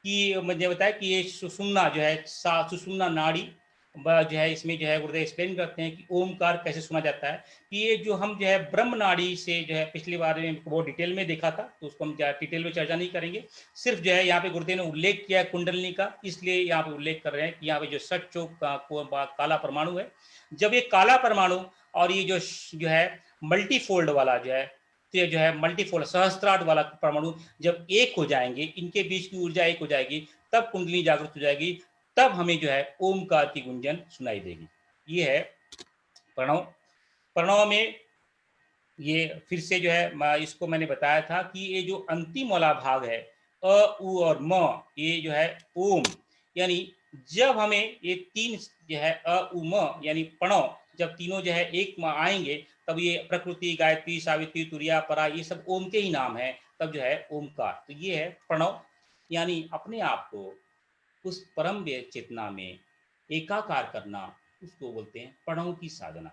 कि मुझे बताया कि ये सुषुम्ना जो है सुषुम्ना नाड़ी जो है, इसमें जो है गुरुदेव एक्सप्लेन करते हैं कि ओमकार कैसे सुना जाता है। कि ये जो हम जो है ब्रह्म नाड़ी से जो है पिछली बार में बहुत डिटेल में देखा था, तो उसको हम डिटेल में चर्चा नहीं करेंगे। सिर्फ जो है यहाँ पे गुरुदेव ने उल्लेख किया है कुंडलिनी का, इसलिए यहाँ पे उल्लेख कर रहे हैं कि यहाँ पे जो सच चौक काला परमाणु है, जब ये काला परमाणु और ये जो है मल्टीफोल्ड वाला जो है, तो ये जो है मल्टीफोल्ड सहस्त्रार्ध वाला परमाणु जब एक हो जाएंगे, इनके बीच की ऊर्जा एक हो जाएगी, तब कुंडली जागृत हो जाएगी, तब हमें जो है ओमकार की गुंजन सुनाई देगी। ये है प्रणव। प्रणव में ये फिर से जो है इसको मैंने बताया था कि ये जो अंतिम वाला भाग है अ उ और म, ये जो है ओम, यानी जब हमें ये 3 जो है अ उ म यानी प्रणव, जब तीनों जो है एक में आएंगे, तब ये प्रकृति, गायत्री, सावित्री, तुरिया, परा, ये सब ओम के ही नाम है। तब जो है ओमकार। तो ये है प्रणव, यानी अपने आप को उस परम चेतना में एकाकार करना, उसको बोलते हैं प्रणव की साधना।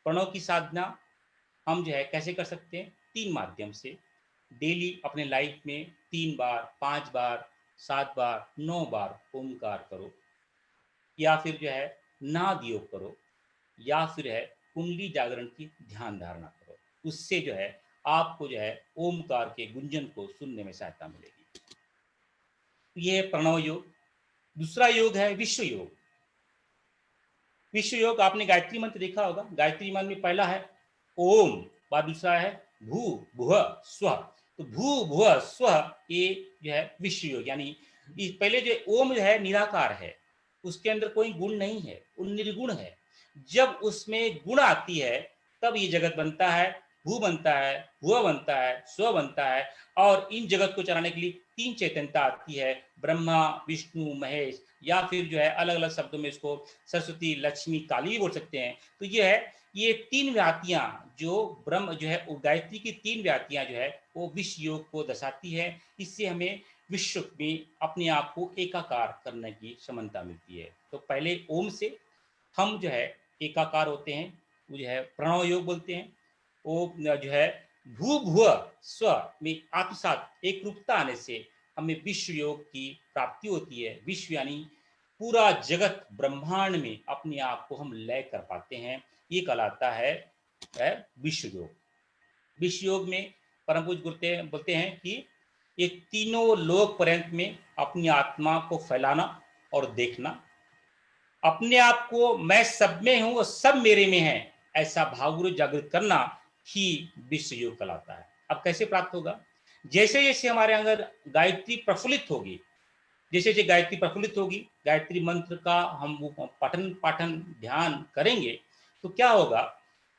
प्रणव की साधना हम जो है कैसे कर सकते हैं? 3 माध्यम से। डेली अपने लाइफ में 3 बार, 5 बार, 7 बार, 9 बार ओमकार करो, या फिर जो है नाद योग करो, या फिर है कुंडली जागरण की ध्यान धारणा करो। उससे जो है आपको जो है ओमकार के गुंजन को सुनने में सहायता मिलेगी। ये है प्रणव योग। दूसरा योग है विश्व योग। विश्व योग आपने गायत्री मंत्र देखा होगा। गायत्री मंत्र में पहला है ओम, बाद दूसरा है भू भुव स्व। तो भू भुव स्व, ये जो है विश्व योग। यानी पहले जो ओम जो है निराकार है, उसके अंदर कोई गुण नहीं है, वो निर्गुण है। जब उसमें गुण आती है तब ये जगत बनता है, भू बनता है, भुव बनता है, स्व बनता है। और इन जगत को चलाने के लिए 3 चैतन्यता आती है, ब्रह्मा, विष्णु, महेश, या फिर जो है अलग अलग शब्दों में इसको सरस्वती, लक्ष्मी, काली भी बोल सकते हैं। तो ये है, ये 3 व्याप्तियां जो ब्रह्म जो है गायत्री की 3 व्याप्तियां जो है वो विश्व योग को दर्शाती है। इससे हमें विश्व में अपने आप को एकाकार करने की क्षमता मिलती है। तो पहले ओम से हम जो है एकाकार होते हैं, वो जो है प्रणव योग बोलते हैं। वो जो है भू भुव स्व में आत्मसात एक रूपता आने से हमें विश्व योग की प्राप्ति होती है। विश्व यानी पूरा जगत ब्रह्मांड में अपने आप को हम लय कर पाते हैं। ये कहलाता है विश्व योग। विश्व योग में परम पूज्य गुरुदेव बोलते हैं कि ये तीनों लोक पर्यंत में अपनी आत्मा को फैलाना और देखना, अपने आप को मैं सब में हूं और सब मेरे में है, ऐसा भाव जागृत करना ही विश्व योग कहलाता है। अब कैसे प्राप्त होगा? जैसे जैसे हमारे अंदर गायत्री प्रफुल्लित होगी, जैसे जैसे गायत्री प्रफुल्लित होगी, गायत्री मंत्र का हम पठन पाठन ध्यान करेंगे तो क्या होगा,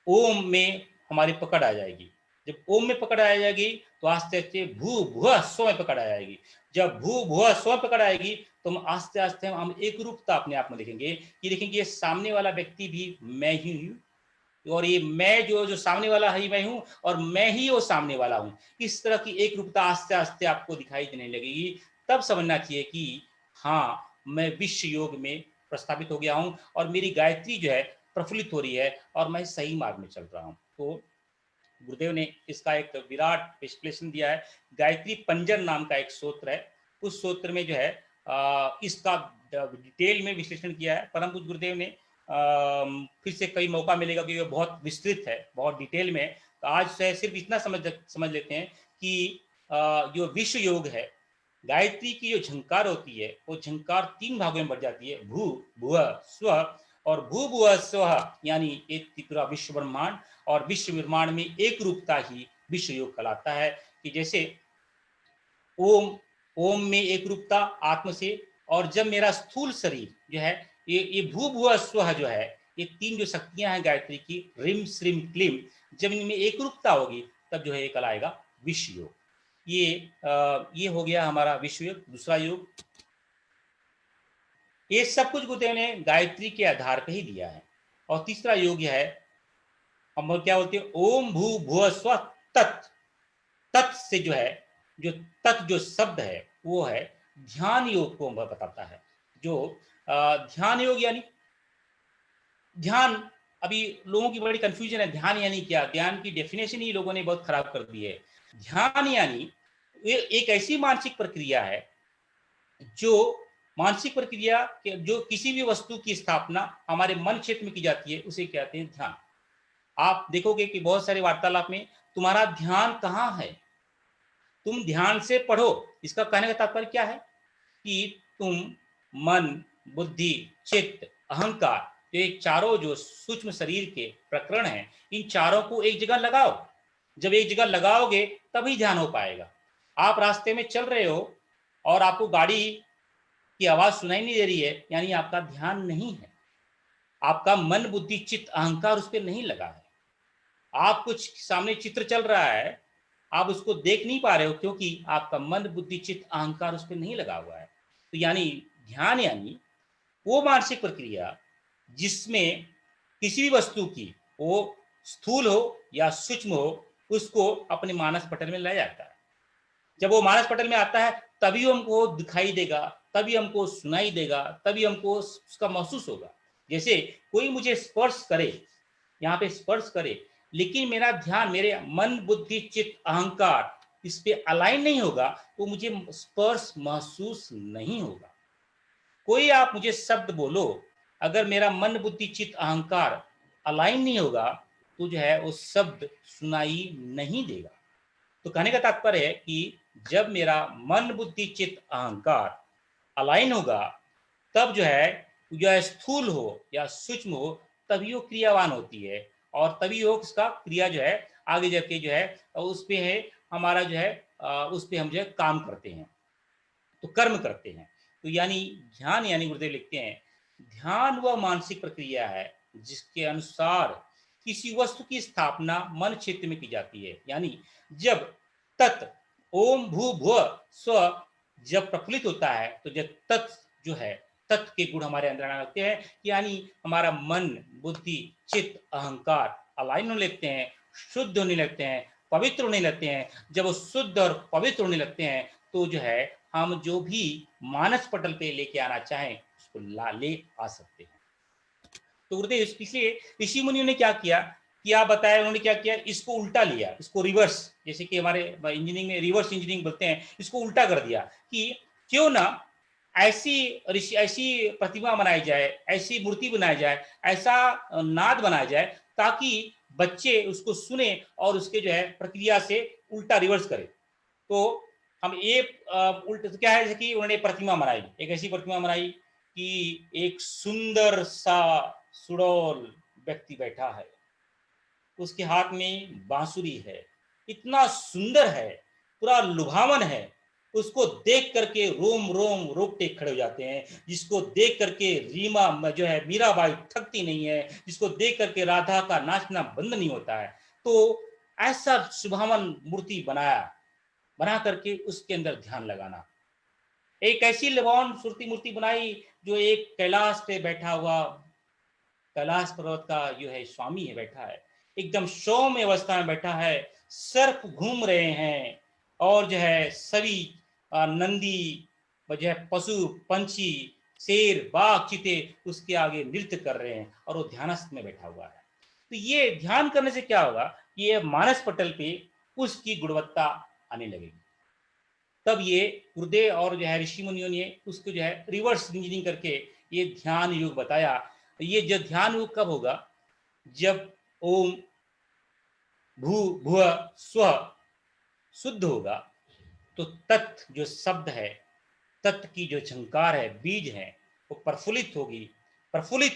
ओम में हमारी पकड़ आ जाएगी। जब ओम में पकड़ आ जाएगी तो आस्ते आस्ते भू भुआ स्व में पकड़ आ जाएगी। जब भू भुआ स्व पकड़ आएगी तो हम आस्ते आस्ते हम एक रूपता अपने आप में देखेंगे कि देखेंगे ये सामने वाला व्यक्ति भी मैं ही हूँ और ये मैं जो सामने वाला है मैं हूँ और मैं ही वो सामने वाला हूँ। इस तरह की एक रूपता आस्ते आस्ते आपको दिखाई देने लगेगी। तब समझना चाहिए कि हाँ, मैं विश्व योग में प्रस्थापित हो गया हूँ और मेरी गायत्री जो है प्रफुल्लित हो रही है और मैं सही मार्ग में चल रहा हूँ। तो गुरुदेव ने इसका एक विराट विश्लेषण दिया है। गायत्री पंजर नाम का एक सूत्र है, उस सूत्र में जो है इसका डिटेल में विश्लेषण किया है परम पूज्य गुरुदेव ने। फिर से कई मौका मिलेगा कि ये बहुत विस्तृत है, बहुत डिटेल में। तो आज से सिर्फ इतना समझ लेते हैं कि जो विश्व योग है, गायत्री की जो झंकार होती है वो झंकार 3 भागों में बढ़ जाती है, भू भुव स्व। और भू भुव स्व यानी एक पूरा विश्व ब्रह्मांड, और विश्व निर्माण में एक रूपता ही विश्व योग कहलाता है। कि जैसे ओम में एक रूपता आत्म से, और जब मेरा स्थूल शरीर जो है ये भू भुव स्व जो है, ये 3 जो शक्तियां हैं गायत्री की, रिम श्रीम क्लीम, जब इनमें एक रूपता होगी तब जो है ये कहलाएगा विश्व योग। ये हो गया हमारा विश्व योग, दूसरा योग। ये सब कुछ गुरुदेव ने गायत्री के आधार पर ही दिया है। और तीसरा योग है, हम क्या बोलते हैं, ओम भू भुव स्व तत्। तत् से जो है, जो तत् जो शब्द है वो है ध्यान योग को बताता है। जो ध्यान योग यानी ध्यान, अभी लोगों की बड़ी कंफ्यूजन है, ध्यान यानी क्या? ध्यान की डेफिनेशन ही लोगों ने बहुत खराब कर दी है। ध्यान यानी एक ऐसी मानसिक प्रक्रिया है, जो मानसिक प्रक्रिया जो किसी भी वस्तु की स्थापना हमारे मन क्षेत्र में की जाती है, उसे कहते हैं ध्यान। आप देखोगे कि बहुत सारे वार्तालाप में तुम्हारा ध्यान कहाँ है, तुम ध्यान से पढ़ो। इसका कहने का तात्पर्य क्या है कि तुम मन, बुद्धि, चित्त, अहंकार, ये चारों जो सूक्ष्म शरीर के प्रकरण हैं, इन चारों को एक जगह लगाओ। जब एक जगह लगाओगे तभी ध्यान हो पाएगा। आप रास्ते में चल रहे हो और आपको गाड़ी की आवाज सुनाई नहीं दे रही है, यानी आपका ध्यान नहीं है, आपका मन, बुद्धि, चित्त, अहंकार उस पर नहीं लगा है। आप कुछ सामने चित्र चल रहा है, आप उसको देख नहीं पा रहे हो क्योंकि आपका मन, बुद्धि, चित्त, अहंकार उस पर नहीं लगा हुआ है। तो यानी ध्यान यानी वो मानसिक प्रक्रिया जिसमें किसी भी वस्तु की, वो स्थूल हो या सूक्ष्म हो, उसको अपने मानस पटल में लाया जाता है। जब वो मानस पटल में आता है तभी हमको दिखाई देगा, तभी हमको सुनाई देगा, तभी हमको उसका महसूस होगा। जैसे कोई मुझे स्पर्श करे, यहाँ पे स्पर्श करे, लेकिन मेरा ध्यान, मेरे मन, बुद्धि, चित्त, अहंकार इस पे अलाइन नहीं होगा तो मुझे स्पर्श महसूस नहीं होगा। कोई आप मुझे शब्द बोलो, अगर मेरा मन, बुद्धि, चित्त, अहंकार अलाइन नहीं होगा तो जो है वो शब्द सुनाई नहीं देगा। तो कहने का तात्पर्य है कि जब मेरा मन, बुद्धि, चित्त, अहंकार अलाइन होगा तब जो है, या स्थूल हो या सूक्ष्म हो, तभी वो क्रियावान होती है, और तभी वो उसका क्रिया जो है आगे जाके जो है उस पे है हमारा जो है उस पे हम जो है काम करते हैं, तो कर्म करते हैं। तो यानी ध्यान यानी गुरुदेव लिखते हैं, ध्यान वह मानसिक प्रक्रिया है जिसके अनुसार किसी वस्तु की स्थापना मन क्षेत्र में की जाती है। यानी जब तत् ओम भू भुव स्व जब प्रफुल्लित होता है तो जब तत् जो है, तत् के गुण हमारे अंदर आने लगते हैं, यानी हमारा मन, बुद्धि, चित्त, अहंकार अलाइन होने लगते हैं, शुद्ध होने लगते हैं, पवित्र होने लगते हैं। जब वो शुद्ध और पवित्र होने लगते हैं तो जो है हम जो भी मानस पटल पे लेके आना चाहें उसको ले आ सकते हैं। तो गुरुदेव इसलिए ऋषि मुनियों ने क्या किया, क्या बताया उन्होंने, क्या किया, इसको उल्टा लिया, इसको रिवर्स, जैसे कि हमारे इंजीनियरिंग में रिवर्स इंजीनियरिंग बोलते हैं, इसको उल्टा कर दिया कि क्यों ना ऐसी ऋषि ऐसी प्रतिमा बनाई जाए, ऐसी मूर्ति बनाई जाए, ऐसा नाद बनाया जाए ताकि बच्चे उसको सुने और उसके जो है प्रक्रिया से उल्टा रिवर्स करें। तो हम ये उल्ट तो क्या है, जैसे कि उन्होंने प्रतिमा बनाई, एक ऐसी प्रतिमा बनाई कि एक सुंदर सा सुडौल व्यक्ति बैठा है, उसके हाथ में बांसुरी है, इतना सुंदर है, पूरा लुभावन है, उसको देख करके रोम रोम रोकटे खड़े हो जाते हैं, जिसको देख करके रीमा जो है मीराबाई थकती नहीं है, जिसको देख करके राधा का नाचना बंद नहीं होता है। तो ऐसा सुभावन मूर्ति बना करके उसके अंदर ध्यान लगाना। एक ऐसी लुभावन सुरती मूर्ति बनाई जो एक कैलाश पे बैठा हुआ, कैलाश पर्वत का जो है स्वामी है, बैठा है, एकदम सौम्य अवस्था में बैठा है, सर्प घूम रहे हैं और जो है सभी नंदी जो है पशु पंछी शेर बाघ चीते उसके आगे नृत्य कर रहे हैं और वो ध्यानस्थ में बैठा हुआ है। तो ये ध्यान करने से क्या होगा, ये मानस पटल पे उसकी गुणवत्ता आने लगेगी। तब ये गुरुदेव और जो है ऋषि मुनियों ने उसको जो है रिवर्स इंजीनियरिंग करके ये ध्यान योग बताया। ये जो ध्यान योग कब होगा, जब ओम भू भुव स्व शुद्ध होगा, तो तत् जो शब्द है, तत् की जो झंकार है, बीज है, वो प्रफुल्लित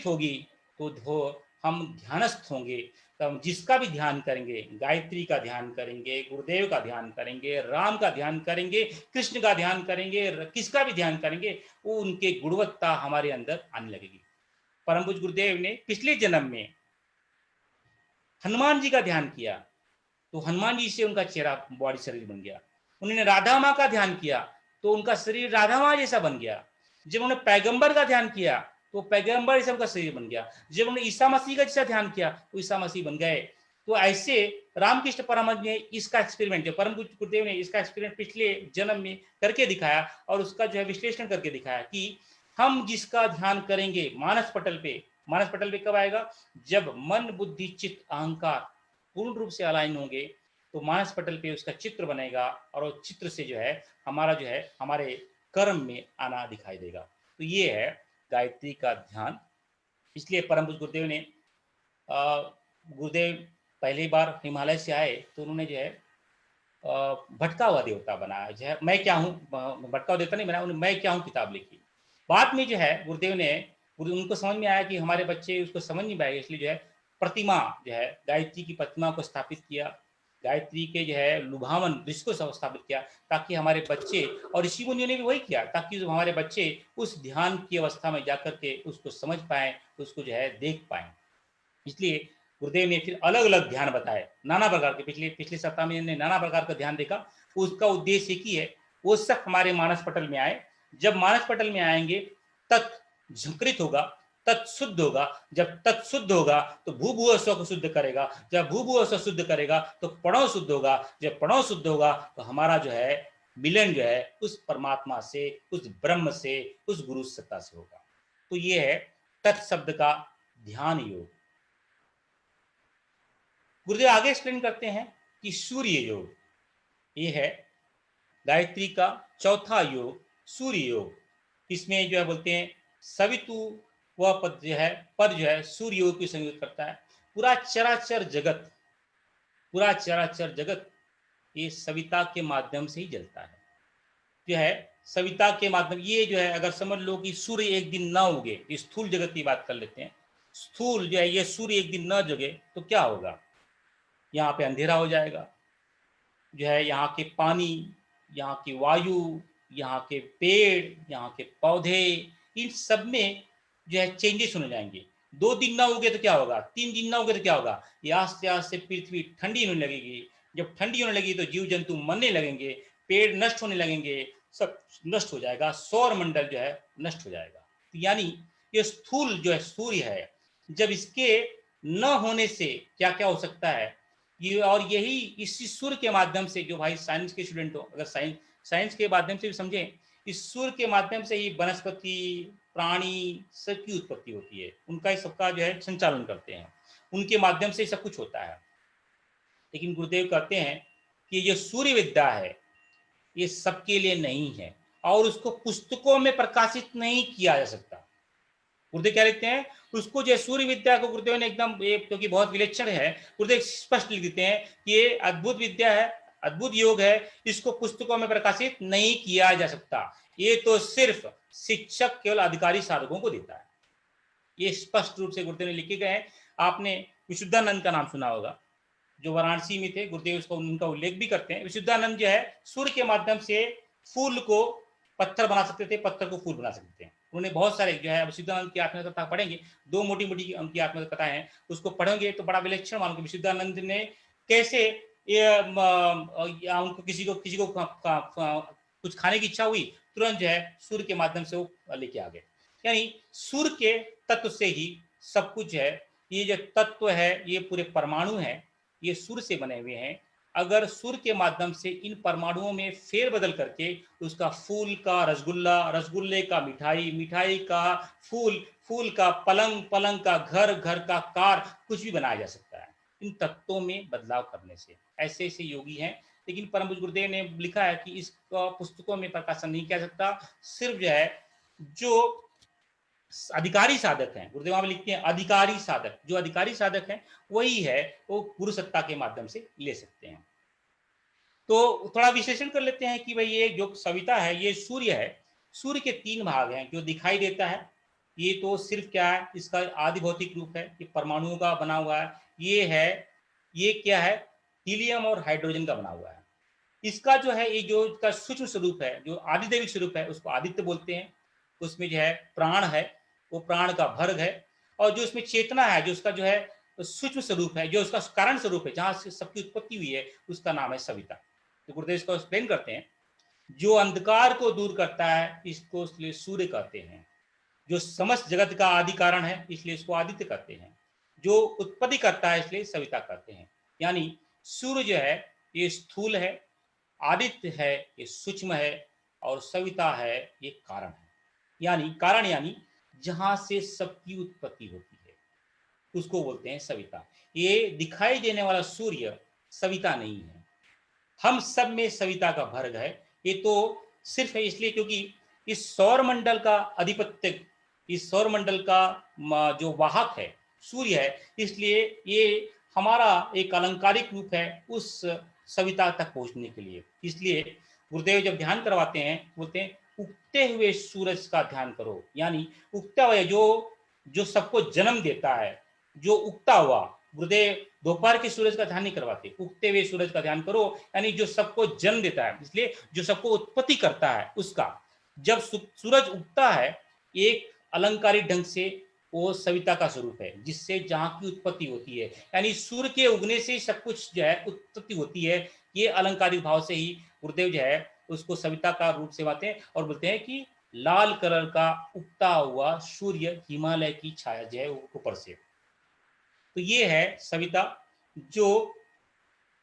होगी तो हम ध्यानस्थ होंगे। तो हम जिसका भी ध्यान करेंगे, गायत्री का ध्यान करेंगे, गुरुदेव का ध्यान करेंगे, राम का ध्यान करेंगे, कृष्ण का ध्यान करेंगे, किसका भी ध्यान करेंगे, वो उनके गुणवत्ता हमारे अंदर आने लगेगी। परम पूज्य गुरुदेव ने पिछले जन्म में हनुमान जी का ध्यान किया तो हनुमान जी से उनका चेहरा बॉडी शरीर बन गया। उन्होंने राधा माँ का ध्यान किया तो उनका शरीर राधा माँ जैसा बन गया। जब उन्होंने पैगंबर का ध्यान किया तो पैगंबर जैसा उनका शरीर बन गया। जब उन्होंने ईसा मसीह का जैसा ध्यान किया तो ईसा मसीह बन गए। तो ऐसे रामकृष्ण परमहंस ने इसका एक्सपेरिमेंट, परम पूज्य गुरुदेव ने इसका एक्सपेरिमेंट पिछले जन्म में करके दिखाया और उसका जो है विश्लेषण करके दिखाया कि हम जिसका ध्यान करेंगे मानस पटल पे कब आएगा, जब मन बुद्धि चित्त अहंकार पूर्ण रूप से अलाइन होंगे तो मानस पटल पे उसका चित्र बनेगा और वो चित्र से जो है हमारा जो है हमारे कर्म में आना दिखाई देगा। तो ये है गायत्री का ध्यान। इसलिए परम पूज्य गुरुदेव ने गुरुदेव पहली बार हिमालय से आए तो उन्होंने जो है भटका हुआ देवता बनाया, जो है मैं क्या हूँ, भटका हुआ देवता नहीं बनाया, उन्होंने मैं क्या हूँ किताब लिखी। बाद में जो है गुरुदेव ने उनको समझ में आया कि हमारे बच्चे उसको समझ नहीं पाएंगे, इसलिए जो है प्रतिमा जो है गायत्री की प्रतिमा को स्थापित किया, गायत्री के जो है लुभावन दृश्य को स्थापित किया ताकि हमारे बच्चे, और ऋषि मुनियों ने भी वही किया ताकि जो हमारे बच्चे उस ध्यान की अवस्था में जाकर के उसको समझ पाए, उसको जो है देख पाए। इसलिए गुरुदेव ने फिर अलग अलग ध्यान बताए नाना प्रकार के, पिछले पिछले सप्ताह में ने नाना प्रकार का ध्यान देखा। उसका उद्देश्य एक ही है, वो सब हमारे मानस पटल में आए। जब मानस पटल में आएंगे तत् झंकृत होगा, तत् शुद्ध होगा। जब तत् शुद्ध होगा तो भू भू स्व को शुद्ध करेगा। जब भू भू स्व शुद्ध करेगा तो प्रणव शुद्ध होगा। जब प्रणव शुद्ध होगा तो हमारा जो है मिलन जो है उस परमात्मा से, उस ब्रह्म से, उस गुरु सत्ता से होगा। तो ये है तत् शब्द का ध्यान योग। गुरुदेव आगे एक्सप्लेन करते हैं कि सूर्य योग, ये है गायत्री का चौथा योग, सूर्य योग। इसमें जो है बोलते हैं सवितु वह पद जो है, पद जो है सूर्य योग की संयुक्त करता है। पूरा चराचर जगत ये सविता के माध्यम से ही जलता है, जो है सविता के माध्यम। ये जो है अगर समझ लो कि सूर्य एक दिन ना उगे, स्थूल जगत की बात कर लेते हैं, स्थूल जो है ये सूर्य एक दिन न जगे तो क्या होगा, यहाँ पे अंधेरा हो जाएगा। जो है यहाँ के पानी, यहाँ की वायु, यहाँ के पेड़, यहाँ के पौधे, इन सब में जो है चेंजेस होने जाएंगे। 2 दिन ना उगे तो क्या होगा, 3 दिन ना उगे तो क्या होगा, आस्ते आस्ते पृथ्वी ठंडी होने लगेगी। जब ठंडी होने लगी तो जीव जंतु मरने लगेंगे, पेड़ नष्ट होने लगेंगे, सब नष्ट हो जाएगा, सौर मंडल जो है नष्ट हो जाएगा। तो यानी ये स्थूल जो है सूर्य है, जब इसके न होने से क्या क्या हो सकता है ये, और यही इसी सूर्य के माध्यम से, जो भाई साइंस के स्टूडेंट हो, अगर साइंस के माध्यम से भी समझें, इस सूर्य के माध्यम से ही वनस्पति प्राणी सबकी उत्पत्ति होती है, उनका ही सबका जो है संचालन करते हैं, उनके माध्यम से सब कुछ होता है। लेकिन गुरुदेव कहते हैं कि ये सूर्य विद्या है ये सबके लिए नहीं है, और उसको पुस्तकों में प्रकाशित नहीं किया जा सकता। गुरुदेव क्या लिखते हैं, उसको जो सूर्य विद्या को गुरुदेव ने एकदम, क्योंकि बहुत विलक्षण है, गुरुदेव स्पष्ट लिख देते हैं कि ये अद्भुत विद्या है, अद्भुत योग है, इसको पुस्तकों में प्रकाशित नहीं किया जा सकता, ये तो सिर्फ शिक्षक केवल अधिकारी साधकों को देता है। ये स्पष्ट रूप से गुरुदेव ने लिखे गए हैं। आपने विशुद्धानंद का नाम सुना होगा, जो वाराणसी में थे, गुरुदेव उसको उनका उल्लेख भी करते हैं। विशुद्धानंद जो है सूर्य के माध्यम से फूल को पत्थर बना सकते थे, पत्थर को फूल बना सकते थे। उन्होंने बहुत सारे जो है विशुद्धानंद की आत्मकथा पढ़ेंगे, 2 मोटी मोटी उनकी आत्मकथाएं हैं, उसको पढ़ेंगे तो बड़ा विलक्षण मालूम कि विशुद्धानंद ने कैसे उनको किसी को कुछ खाने की इच्छा हुई, तुरंत जो है सूर्य के माध्यम से वो लेके आ गए। यानी सूर्य के तत्व से ही सब कुछ है। ये जो तत्व है ये पूरे परमाणु है, ये सूर्य से बने हुए हैं। अगर सूर्य के माध्यम से इन परमाणुओं में फेरबदल करके उसका फूल का रसगुल्ला, रसगुल्ले का मिठाई, मिठाई का फूल, फूल का पलंग, पलंग का घर, घर का कार, कुछ भी बनाया जा सकता है इन तत्वों में बदलाव करने से। ऐसे ऐसे योगी हैं, लेकिन परम पूज्य गुरुदेव ने लिखा है कि इसका पुस्तकों में प्रकाशन नहीं किया सकता। सिर्फ जो है जो अधिकारी साधक हैं, गुरुदेव वहां लिखते हैं अधिकारी साधक, जो अधिकारी साधक हैं वही है, वो गुरु सत्ता के माध्यम से ले सकते हैं। तो थोड़ा विश्लेषण कर लेते हैं कि भाई ये जो सविता है ये सूर्य है। सूर्य के 3 भाग हैं जो दिखाई देता है। ये तो सिर्फ क्या है, इसका आदि भौतिक रूप है, ये परमाणुओं का बना हुआ है। ये है, ये क्या है, हीलियम और हाइड्रोजन का बना हुआ है। इसका जो है ये जो इसका सूक्ष्म स्वरूप है, जो आदिदेविक स्वरूप है, उसको आदित्य बोलते हैं। उसमें जो है प्राण है, वो प्राण का भर्ग है। और जो इसमें चेतना है, जो उसका जो है सूक्ष्म स्वरूप है, जो उसका कारण स्वरूप है, जहां से सबकी उत्पत्ति हुई है, उसका नाम है सविता। तो गुरुदेव इसको एक्सप्लेन करते हैं, जो अंधकार को दूर करता है इसको इसलिए सूर्य कहते हैं। जो समस्त जगत का आदि कारण है इसलिए इसको आदित्य कहते हैं। जो उत्पत्ति करता है इसलिए सविता कहते हैं। यानी सूर्य जो है ये स्थूल है, आदित्य है ये सूक्ष्म है, और सविता है ये कारण है। यानी कारण यानी जहां से सबकी उत्पत्ति होती है उसको बोलते हैं सविता। ये दिखाई देने वाला सूर्य सविता नहीं है, हम सब में सविता का भर्ग है। ये तो सिर्फ है इसलिए क्योंकि इस सौर मंडल का अधिपत्य, इस सौर मंडल का जो वाहक है सूर्य है, इसलिए ये हमारा एक अलंकारिक रूप है उस सविता तक पहुंचने के लिए। इसलिए गुरुदेव जब ध्यान करवाते हैं बोलते हैं उगते हुए सूरज का ध्यान करो। यानी उगता हुआ जो सबको जन्म देता है, जो उगता हुआ, गुरुदेव दोपहर के सूरज का ध्यान नहीं करवाते, उगते हुए सूरज का ध्यान करो। यानी जो सबको जन्म देता है, इसलिए जो सबको उत्पत्ति करता है उसका। जब सूरज उगता है एक अलंकारिक ढंग से, वो सविता का स्वरूप है जिससे जहां की उत्पत्ति होती है। यानी सूर्य के उगने से ही सब कुछ जो है उत्पत्ति होती है। ये अलंकारिक भाव से ही गुरुदेव जो है उसको सविता का रूप से बातें और बोलते हैं कि लाल कलर का उगता हुआ सूर्य हिमालय की छाया जो है ऊपर से। तो ये है सविता, जो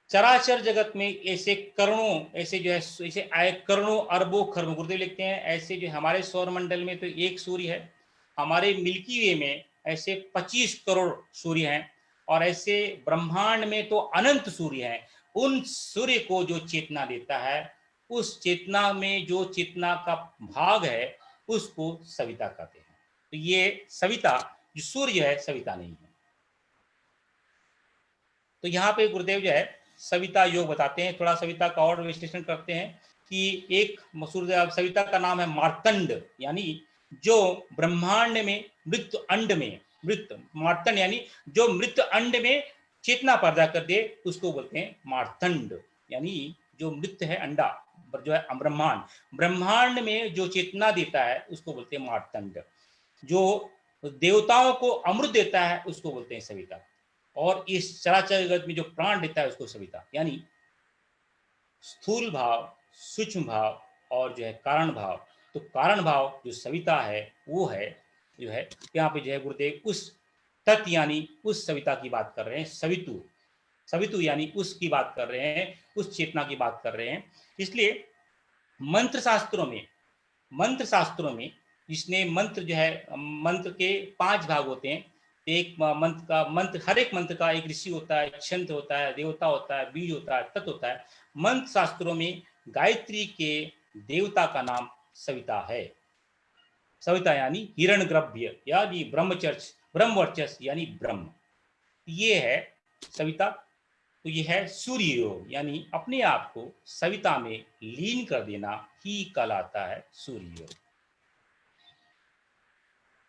चराचर जगत में ऐसे करोड़ों, ऐसे जो है ऐसे करोड़ों अरबों खरबों, गुरुदेव लिखते हैं ऐसे जो हमारे सौर मंडल में तो एक सूर्य है, हमारे मिल्की वे में ऐसे 25 करोड़ सूर्य हैं, और ऐसे ब्रह्मांड में तो अनंत सूर्य हैं। उन सूर्य को जो चेतना देता है, उस चेतना में जो चेतना का भाग है उसको सविता कहते हैं। तो ये सविता जो सूर्य है सविता नहीं है। तो यहाँ पे गुरुदेव जो है सविता योग बताते हैं। थोड़ा सविता का और विश्लेषण करते हैं कि एक मशहूर सविता का नाम है मार्तंड, यानी जो ब्रह्मांड में मृत अंड में, मृत मार्तंड यानी जो मृत अंड में चेतना पैदा कर दे उसको बोलते हैं मार्तंड। यानी जो मृत है अंडा जो है ब्रह्मांड, ब्रह्मांड में जो चेतना देता है उसको बोलते हैं मार्तंड। जो देवताओं को अमृत देता है उसको बोलते हैं सविता। और इस चराचर जगत में जो प्राण देता है उसको सविता। यानी स्थूल भाव, सूक्ष्म भाव और जो है कारण भाव। तो कारण भाव जो सविता है वो है जो है यहाँ पे जो है गुरुदेव उस तत्व यानी उस सविता की बात कर रहे हैं। सवितु, सवितु यानी उसकी बात कर रहे हैं, उस चेतना की बात कर रहे हैं। इसलिए मंत्र शास्त्रों में इसने मंत्र जो है, मंत्र के 5 भाग होते हैं। एक मंत्र हर एक मंत्र का एक ऋषि होता है, छंद होता है, देवता होता है, बीज होता है, तत्व होता है। मंत्र शास्त्रों में गायत्री के देवता का नाम सविता है। सविता यानी हिरण्यगर्भ यानी ब्रह्मवर्चस्व यानी ब्रह्म, ये है सविता। तो ये है सूर्य योग, यानी अपने आप को सविता में लीन कर देना ही कहलाता है सूर्य योग।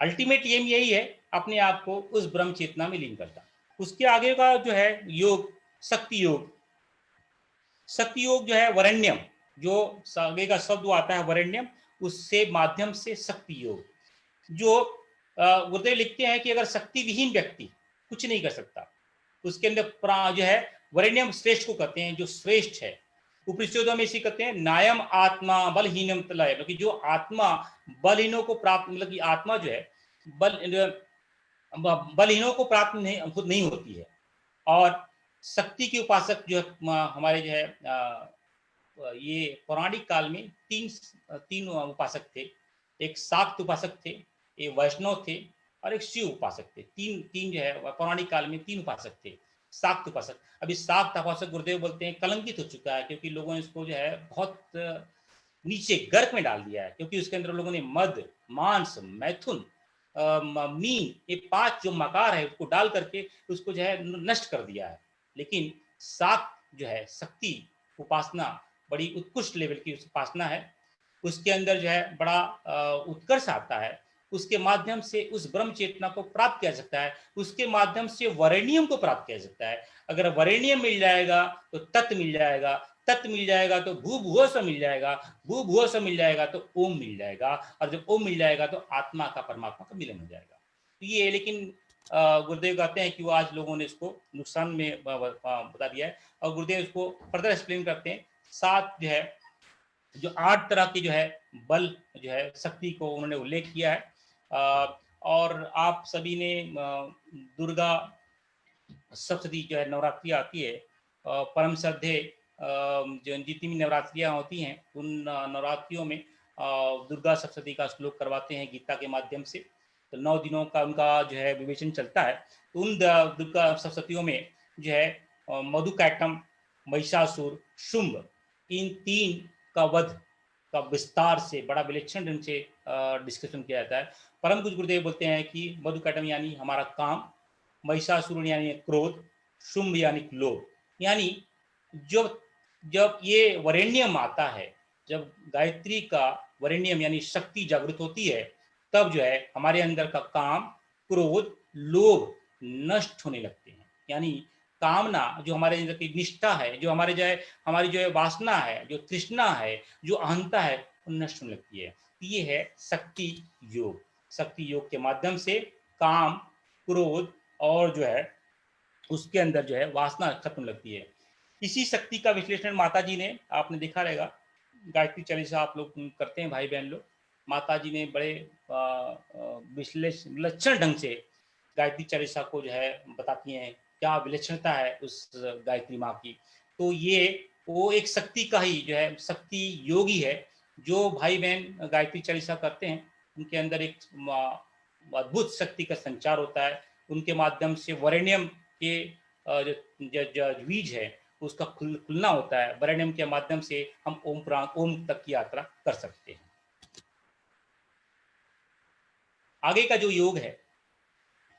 अल्टीमेट एम यही है, अपने आप को उस ब्रह्म चेतना में लीन करता। उसके आगे का जो है योग शक्ति योग। शक्ति योग जो है वरेण्यम, जो आगे का शब्द आता है वरेण्यम, उससे माध्यम से शक्ति योग। जो गुरुदेव लिखते हैं कि अगर शक्ति विहीन व्यक्ति कुछ नहीं कर सकता, उसके अंदर जो है वरेण्यम श्रेष्ठ को कहते हैं, जो श्रेष्ठ है। उपनिषदों में इसी कहते हैं नायम आत्मा बलहीनम तलय, मतलब जो आत्मा बलहीनों को प्राप्त, मतलब कि आत्मा जो है बलहीनों को प्राप्त नहीं खुद नहीं होती है। और शक्ति के उपासक जो हमारे जो है ये पौराणिक काल में तीन उपासक थे। एक शाक्त उपासक थे, एक वैष्णव थे और एक शिव उपासक थे। तीन जो है पौराणिक काल में तीन उपासक थे। शाक्त उपासक, अभी शाक्त उपासक गुरुदेव बोलते हैं कलंकित हो चुका है, क्योंकि लोगों ने इसको जो है बहुत नीचे गर्क में डाल दिया है, क्योंकि उसके अंदर लोगों ने मद, मांस, मैथुन, मीन, ये 5 जो मकार है उसको डाल करके उसको जो है नष्ट कर दिया है। लेकिन शाक्त जो है शक्ति उपासना बड़ी उत्कृष्ट लेवल की उपासना है। उसके अंदर जो है बड़ा उत्कर्ष आता है। उसके माध्यम से उस ब्रह्म चेतना को प्राप्त किया जा सकता है। उसके माध्यम से वरेण्यम को प्राप्त किया जा सकता है। अगर वरेण्यम मिल जाएगा तो तत्व मिल जाएगा, तत्व मिल जाएगा तो भू से मिल जाएगा, भू से मिल जाएगा तो ओम मिल जाएगा, और जब ओम मिल जाएगा तो आत्मा का परमात्मा का मिलन हो जाएगा। तो ये लेकिन गुरुदेव कहते हैं कि वो आज लोगों ने इसको नुकसान में बता दिया है, और गुरुदेव इसको फर्दर एक्सप्लेन करते हैं। 7 जो है जो 8 तरह की जो है बल जो है शक्ति को उन्होंने उल्लेख किया है। और आप सभी ने दुर्गा सप्तशती जो है नवरात्रि आती है, परम श्रद्धे जो जितनी भी नवरात्रियाँ होती हैं उन नवरात्रियों में दुर्गा सप्तशती का श्लोक करवाते हैं गीता के माध्यम से। तो 9 दिनों का उनका जो है विवेचन चलता है। तो उन दुर्गा सप्तशतियों में जो है मधुकैटम, महिषासुर, शुंभ, इन 3 का वध का विस्तार से बड़ा विलक्षण ढंग से डिस्कशन किया जाता है। परम पूज्य गुरुदेव बोलते हैं कि मधुकैटम यानी हमारा काम, महिषासुर यानी क्रोध, शुंभ यानी लोभ। यानी जब जब ये वरेण्यम आता है, जब गायत्री का वरेण्यम यानी शक्ति जागृत होती है, तब जो है हमारे अंदर का काम, क्रोध, लोभ नष्ट होने लगते हैं। यानी कामना जो हमारे अंदर की निष्ठा है, जो हमारे जो है हमारी जो है वासना है, जो तृष्णा है, जो अहंता है, वो नष्ट होने लगती है। ये है शक्ति योग। शक्ति योग के माध्यम से काम, क्रोध और जो है उसके अंदर जो है वासना खत्म लगती है। इसी शक्ति का विश्लेषण माता जी ने, आपने देखा रहेगा, गायत्री चालीसा आप लोग करते हैं भाई बहन लोग, माता जी ने बड़े विलक्षण ढंग से गायत्री चालीसा को जो है बताती हैं, क्या विलक्षणता है उस गायत्री माँ की। तो ये वो एक शक्ति का ही जो है शक्ति योगी है। जो भाई बहन गायत्री चालीसा करते हैं उनके अंदर एक अद्भुत शक्ति का संचार होता है। उनके माध्यम से वरेण्यम के जो बीज है उसका खुलना होता है। वरेण्यम के माध्यम से हम ओम तक की यात्रा कर सकते हैं। आगे का जो योग है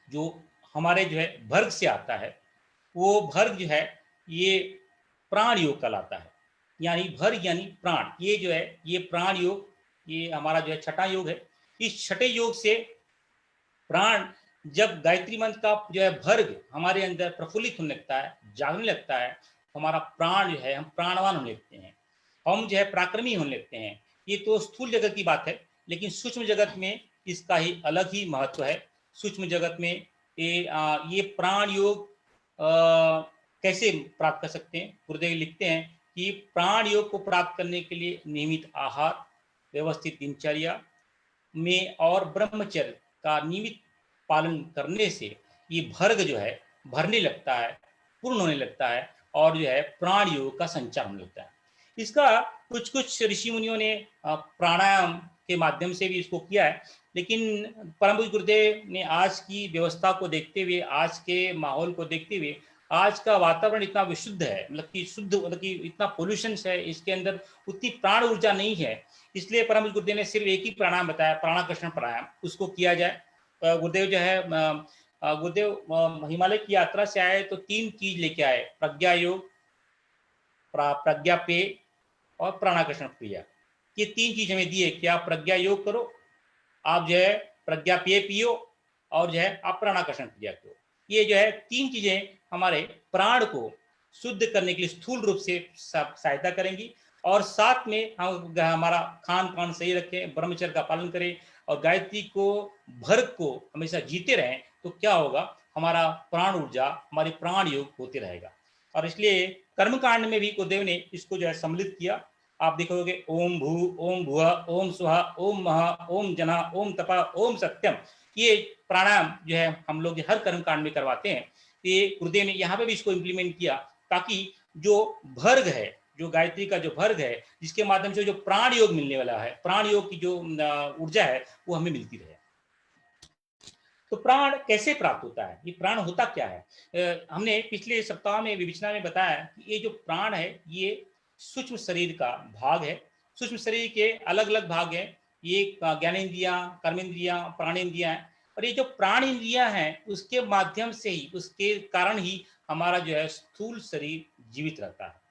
जो हमारे जो है भर्ग से आता है, वो भर्ग जो है ये प्राण योग कहलाता है। यानी भर्ग यानी प्राण, ये जो है ये प्राण योग, ये हमारा जो है छठा योग है। इस छठे योग से प्राण, जब गायत्री मंत्र का जो है भर्ग हमारे अंदर प्रफुल्लित होने लगता है, जागने लगता है, तो हमारा प्राण जो है हम प्राणवान होने लगते हैं, हम जो है पराक्रमी होने लगते हैं। ये तो स्थूल जगत की बात है, लेकिन सूक्ष्म जगत में इसका ही अलग ही महत्व है। सूक्ष्म जगत में ये प्राण योग कैसे प्राप्त कर सकते हैं? गुरुदेव लिखते हैं कि प्राण योग को प्राप्त करने के लिए नियमित आहार, व्यवस्थित दिनचर्या में और ब्रह्मचर्य का नियमित पालन करने से ये भर्ग जो है भरने लगता है, पूर्ण होने लगता है, और जो है प्राण योग का संचार होने लगता है। इसका कुछ ऋषि मुनियों ने प्राणायाम के माध्यम से भी इसको किया है, लेकिन परम पूज्य गुरुदेव ने आज की व्यवस्था को देखते हुए, आज के माहौल को देखते हुए, आज का वातावरण इतना विशुद्ध है, मतलब कि शुद्ध, मतलब कि इतना पोल्यूशन है, इसके अंदर उतनी प्राण ऊर्जा नहीं है, इसलिए परम गुरुदेव ने सिर्फ एक ही प्राणायाम बताया, प्राणाकर्षण प्राणायाम, उसको किया जाए। गुरुदेव जो है गुरुदेव हिमालय की यात्रा से आए तो 3 चीज लेके आए, प्रज्ञा योग, प्रज्ञा पेय और प्राणाकर्षण क्रिया। ये 3 चीज हमें दिए कि आप प्रज्ञा योग करो, आप जो है प्रज्ञा पेय पियो और जो है आप प्राणाकर्षण क्रिया करो। ये जो है 3 चीजें हमारे प्राण को शुद्ध करने के लिए स्थूल रूप से सहायता करेंगी, और साथ में हम हमारा खान पान सही रखें, ब्रह्मचर्य का पालन करें और गायत्री को भर्ग को हमेशा जीते रहें, तो क्या होगा, हमारा प्राण ऊर्जा, हमारी प्राण योग होते रहेगा। और इसलिए कर्मकांड में भी गुरुदेव ने इसको जो है सम्मिलित किया। आप देखोगे ओम भू, ओम भुवः, ओम स्वः, ओम महा, ओम जनः, ओम तपः, ओम सत्यम, ये प्राणायाम जो है हम लोग हर कर्मकांड में करवाते हैं। ये गुरुदेव ने यहाँ पे भी इसको इम्प्लीमेंट किया ताकि जो भर्ग है, जो गायत्री का जो भर्ग है, जिसके माध्यम से जो प्राण योग मिलने वाला है, प्राण योग की जो ऊर्जा है वो हमें मिलती रहे। तो प्राण कैसे प्राप्त होता है, ये प्राण होता क्या है? हमने पिछले सप्ताह में विवेचना में बताया कि ये जो प्राण है ये सूक्ष्म शरीर का भाग है। सूक्ष्म शरीर के अलग अलग भाग हैं, ये ज्ञानेन्द्रियां, कर्मेंद्रियां, प्राणेंद्रियां हैं, और ये जो प्राण इंद्रियां हैं उसके माध्यम से ही, उसके कारण ही हमारा जो है स्थूल शरीर जीवित रहता है।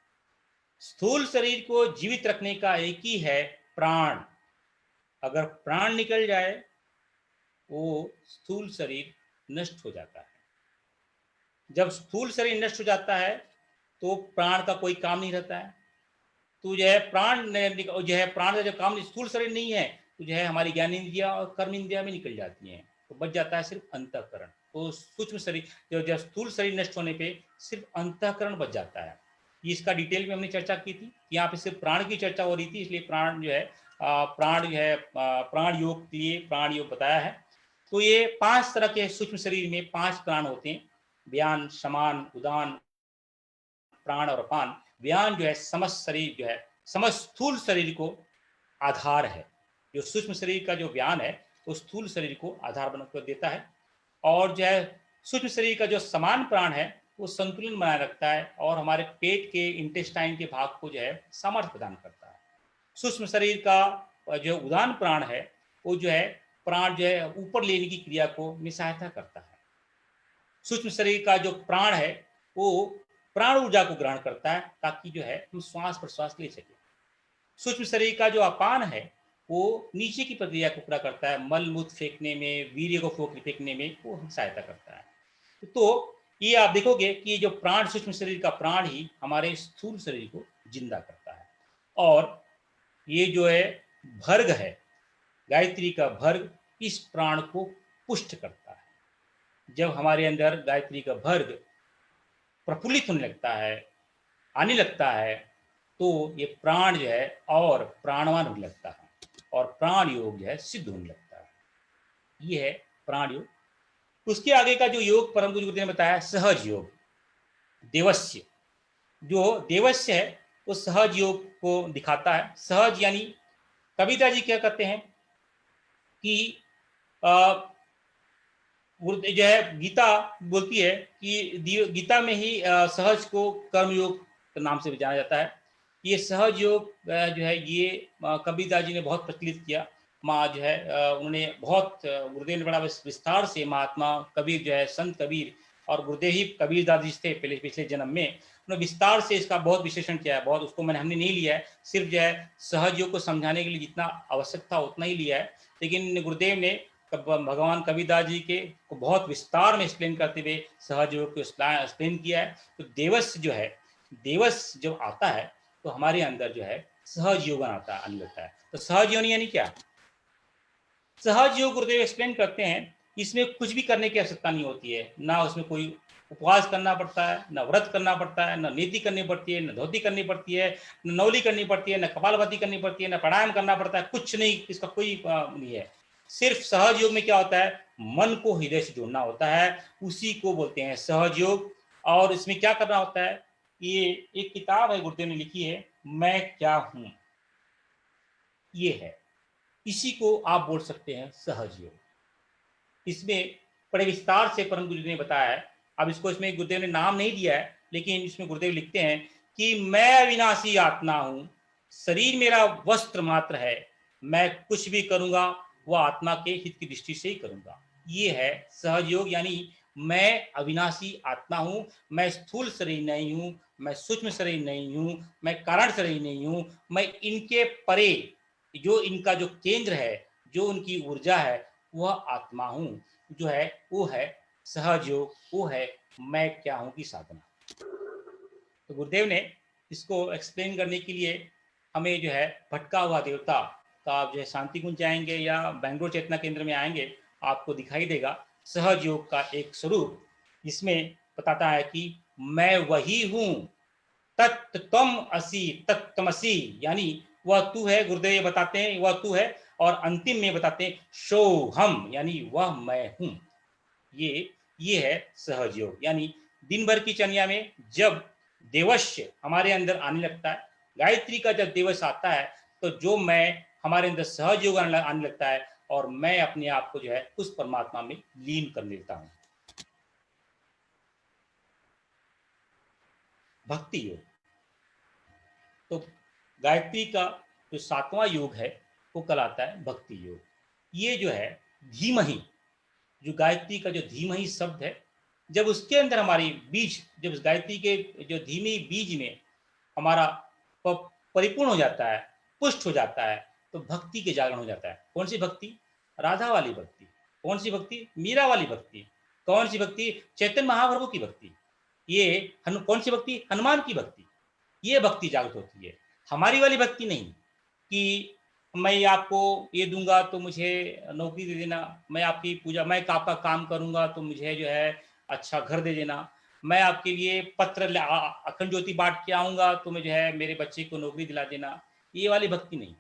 स्थूल शरीर को जीवित रखने का एक ही है प्राण। अगर प्राण निकल जाए वो स्थूल शरीर नष्ट हो जाता है। जब स्थूल शरीर नष्ट हो जाता है तो प्राण का कोई काम नहीं रहता है। तो जो है प्राण जो है प्राण का जो काम, स्थूल शरीर नहीं है तो जो है हमारी ज्ञानेंद्रिया और कर्म इंद्रिया में निकल जाती हैं, तो बच जाता है सिर्फ अंतःकरण। तो सूक्ष्म शरीर जब स्थूल शरीर नष्ट होने पे सिर्फ अंतःकरण बच जाता है। ये इसका डिटेल में हमने चर्चा की थी, यहाँ पे सिर्फ प्राण की चर्चा हो रही थी, इसलिए प्राण जो है प्राण योग के लिए प्राण योग बताया है। तो ये 5 तरह के सूक्ष्म शरीर में 5 प्राण होते हैं, व्यान, समान, उदान, प्राण और अपान। व्यान जो है समस्त शरीर, जो है समस्त स्थूल शरीर को आधार है। जो सूक्ष्म शरीर का जो व्यान है वो स्थूल शरीर को आधार बनाकर देता है, और जो है सूक्ष्म शरीर का जो समान प्राण है वो संतुलन बनाए रखता है और हमारे पेट के इंटेस्टाइन के भाग को जो है सामर्थ्य प्रदान करता है। सूक्ष्म शरीर का जो उदान प्राण है वो जो है प्राण जो है ऊपर लेने की क्रिया को में सहायता करता है। सूक्ष्म शरीर का जो प्राण है वो प्राण ऊर्जा को ग्रहण करता है ताकि जो है हम श्वास प्रश्वास ले सके। सूक्ष्म शरीर का जो अपान है वो नीचे की प्रक्रिया को पूरा करता है, मल मूत्र फेंकने में, वीर्य को फेंकने में वो सहायता करता है। तो ये आप देखोगे कि जो प्राण, सूक्ष्म शरीर का प्राण ही हमारे स्थूल शरीर को जिंदा करता है। और ये जो है भर्ग है, गायत्री का भर्ग, इस प्राण को पुष्ट करता है। जब हमारे अंदर गायत्री का भर्ग प्रफुल्लित होने लगता है, आने लगता है, तो ये प्राण जो है और प्राणवान होने लगता है और प्राण योग जो है सिद्ध होने लगता है। ये है प्राण योग। उसके आगे का जो योग परम गुरु ने बताया सहज योग, देवस्य। जो देवस्य है वो सहज योग को दिखाता है। सहज यानी कबीर जी क्या कहते हैं कि जो है गीता बोलती है कि गीता में ही सहज को कर्मयोग के नाम से भी जाना जाता है। ये सहज योग जो है ये कबीरदास जी ने बहुत प्रचलित किया। माँ जो है उन्होंने बहुत, गुरुदेव ने बड़ा विस्तार से, महात्मा कबीर जो है संत कबीर और गुरुदेव ही कबीरदास जी थे पहले पिछले जन्म में, उन्होंने विस्तार से इसका बहुत विश्लेषण किया है। बहुत उसको हमने नहीं लिया है, सिर्फ जो है सहज योग को समझाने के लिए जितना आवश्यक था उतना ही लिया है। लेकिन गुरुदेव ने भगवान कबीरदास जी के को बहुत विस्तार में एक्सप्लेन करते हुए सहज योग को एक्सप्लेन किया है। तो देवस जो है, देवस जब आता है तो हमारे अंदर जो है सहज योग आने लगता है। तो सहज योग यानी क्या? सहज योग गुरुदेव एक्सप्लेन करते हैं, इसमें कुछ भी करने की आवश्यकता नहीं होती है। ना उसमें कोई उपवास करना पड़ता है, न व्रत करना पड़ता है, न नीति करनी पड़ती है, न धोती करनी पड़ती है, न नौली करनी पड़ती है, न कपालभाति करनी पड़ती है, न प्राणायाम करना पड़ता है, कुछ नहीं, इसका कोई नहीं है। सिर्फ सहज योग में क्या होता है, मन को हृदय से जोड़ना होता है, उसी को बोलते हैं सहज योग। और इसमें क्या करना होता है, ये एक किताब है गुरुदेव ने लिखी है, मैं क्या हूं, ये है, इसी को आप बोल सकते हैं सहज योग। इसमें बड़े विस्तार से परम गुरु जी ने बताया है। अब इसको इसमें गुरुदेव ने नाम नहीं दिया है, लेकिन इसमें गुरुदेव लिखते हैं कि मैं अविनाशी आत्मा हूं, शरीर मेरा वस्त्र मात्र है, मैं कुछ भी करूंगा वह आत्मा के हित की दृष्टि से ही करूंगा। ये है सहज योग, यानी मैं अविनाशी आत्मा हूँ, मैं स्थूल शरीर नहीं हूँ, मैं सूक्ष्म शरीर नहीं हूँ, मैं कारण शरीर नहीं हूँ, मैं इनके परे जो इनका जो केंद्र है, जो उनकी ऊर्जा है, वह आत्मा हूँ। जो है वो है सहज योग, वो है मैं क्या हूँ की साधना। तो गुरुदेव ने इसको एक्सप्लेन करने के लिए हमें जो है भटका हुआ देवता का, आप जो है शांति कुंज जाएंगे या बेंगलोर चेतना केंद्र में आएंगे, आपको दिखाई देगा सहज योग का एक स्वरूप, जिसमें बताता है कि मैं वही हूँ, तत्त्वम असि तत्त्वमसि, यानी वह तू है। गुरुदेव ये बताते हैं वह तू है, और अंतिम में बताते हैं सोहम, यानी वह मैं हूँ। ये है सहज योग। यानी दिन भर की चर्या में जब देवस्य हमारे अंदर आने लगता है, गायत्री का जब देवस्य आता है, तो जो मैं हमारे अंदर सहज योग आने लगता है, और मैं अपने आप को जो है उस परमात्मा में लीन कर लेता हूँ। भक्ति योग, तो गायत्री का जो 7वां योग है वो कहलाता है भक्ति योग। ये जो है धीमहि, जो गायत्री का जो धीमहि शब्द है, जब उसके अंदर हमारी बीज, जब उस गायत्री के जो धीमे बीज में हमारा परिपूर्ण हो जाता है, पुष्ट हो जाता है, तो भक्ति के जागरण हो जाता है। कौन सी भक्ति? राधा वाली भक्ति। कौन सी भक्ति? मीरा वाली भक्ति। कौन सी भक्ति? चैतन्य महाप्रभु की भक्ति। ये कौन सी भक्ति? हनुमान की भक्ति। ये भक्ति जागृत होती है, हमारी वाली भक्ति नहीं कि मैं आपको ये दूंगा तो मुझे नौकरी दे देना, मैं आपकी पूजा, मैं आपका काम करूंगा तो मुझे जो है अच्छा घर दे देना, मैं आपके लिए पत्र अखंड ज्योति बांट के आऊंगा तो मुझे है मेरे बच्चे को नौकरी दिला देना। ये वाली भक्ति नहीं।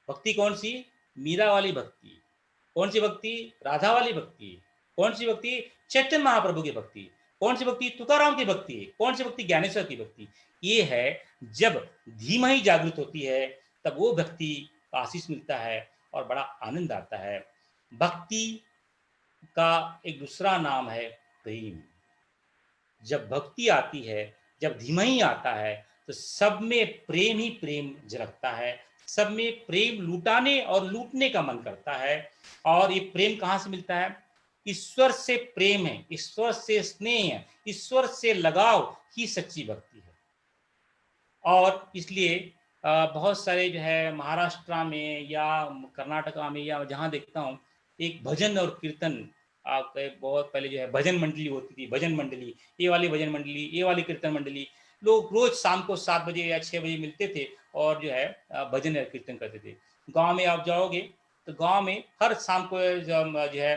भक्ति कौन सी? मीरा वाली भक्ति। कौन सी भक्ति? राधा वाली भक्ति। कौन सी भक्ति? चैतन्य महाप्रभु की भक्ति। कौन सी भक्ति? तुकाराम की भक्ति। कौन सी भक्ति? ज्ञानेश्वर की भक्ति। ये है जब धीमहि जागृत होती है, तब वो भक्ति का आशीष मिलता है और बड़ा आनंद आता है। भक्ति का एक दूसरा नाम है प्रेम। जब भक्ति आती है, जब धीमहि आता है, तो सब में प्रेम ही प्रेम झलकता है, सब में प्रेम लुटाने और लूटने का मन करता है। और ये प्रेम कहाँ से मिलता है? ईश्वर से प्रेम है, ईश्वर से स्नेह, ईश्वर से लगाव ही सच्ची भक्ति है। और इसलिए बहुत सारे जो है महाराष्ट्र में या कर्नाटका में या जहाँ देखता हूँ, एक भजन और कीर्तन, आपके बहुत पहले जो है भजन मंडली होती थी, भजन मंडली, ये वाली भजन मंडली, ये वाली कीर्तन मंडली, लोग रोज शाम को 7 बजे या 6 बजे मिलते थे और जो है भजन और कीर्तन करते थे। गांव में आप जाओगे तो गांव में हर शाम को जो है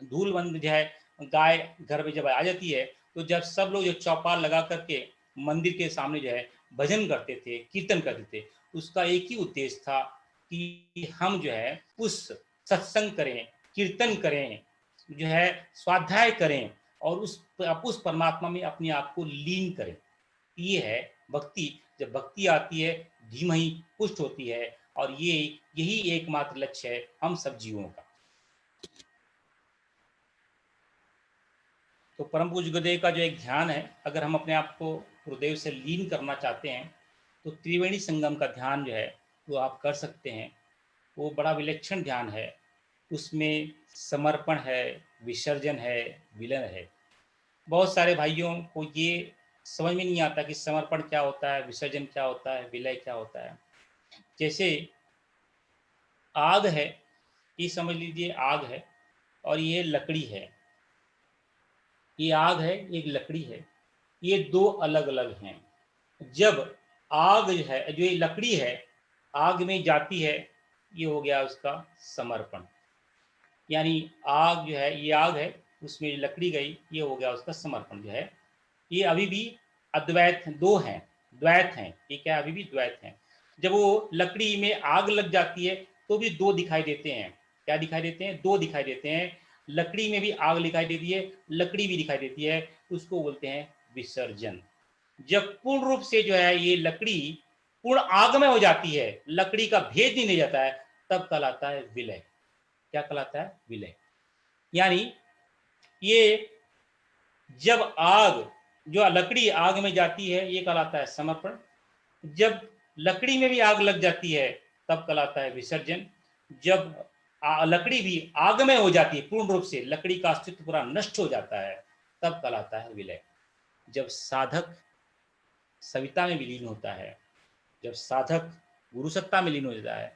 धूल बंद जो है गाय घर में जब आ जाती है, तो जब सब लोग जो चौपाल लगा करके मंदिर के सामने जो है भजन करते थे, कीर्तन करते थे, उसका एक ही उद्देश्य था कि हम जो है उस सत्संग करें, कीर्तन करें, जो है स्वाध्याय करें और उस परमात्मा में अपने आप को लीन करें। ये है भक्ति। जब भक्ति आती है, धीमहि पुष्ट होती है, और यही एकमात्र लक्ष्य है हम सब जीवों का। तो परम पूज्य गुरुदेव का जो एक ध्यान है, अगर हम अपने आप को गुरुदेव से लीन करना चाहते हैं, तो त्रिवेणी संगम का ध्यान जो है वो आप कर सकते हैं। वो बड़ा विलक्षण ध्यान है, उसमें समर्पण है, विसर्जन है, विलय है। बहुत सारे भाइयों को ये समझ में नहीं आता कि समर्पण क्या होता है, विसर्जन क्या होता है, विलय क्या होता है। जैसे आग है, ये समझ लीजिए आग है और ये लकड़ी है। ये आग है, एक लकड़ी है, ये दो अलग अलग हैं। जब आग जो है, जो ये लकड़ी है आग में जाती है, ये हो गया उसका समर्पण। यानी आग जो है, ये आग है, उसमें लकड़ी गई, ये हो गया उसका समर्पण। जो है ये अभी भी अद्वैत दो हैं, द्वैत हैं, ये क्या अभी भी द्वैत हैं। जब वो लकड़ी में आग लग जाती है तो भी दो दिखाई देते हैं। क्या दिखाई देते हैं? दो दिखाई देते हैं। लकड़ी में भी आग दिखाई देती है, लकड़ी भी दिखाई देती है, उसको बोलते हैं विसर्जन। जब पूर्ण रूप से जो है ये लकड़ी पूर्ण आग में हो जाती है, लकड़ी का भेद नहीं ले जाता है, तब कहलाता है विलय। क्या कहलाता है? विलय। यानी ये जब आग, जो लकड़ी आग में जाती है, ये कहलाता है समर्पण। जब लकड़ी में भी आग लग जाती है तब कहलाता है विसर्जन। जब लकड़ी भी आग में हो जाती है, पूर्ण रूप से लकड़ी का अस्तित्व पूरा नष्ट हो जाता है, तब कहलाता है विलय। जब साधक सविता में विलीन होता है, जब साधक गुरु सत्ता में लीन हो जाता है,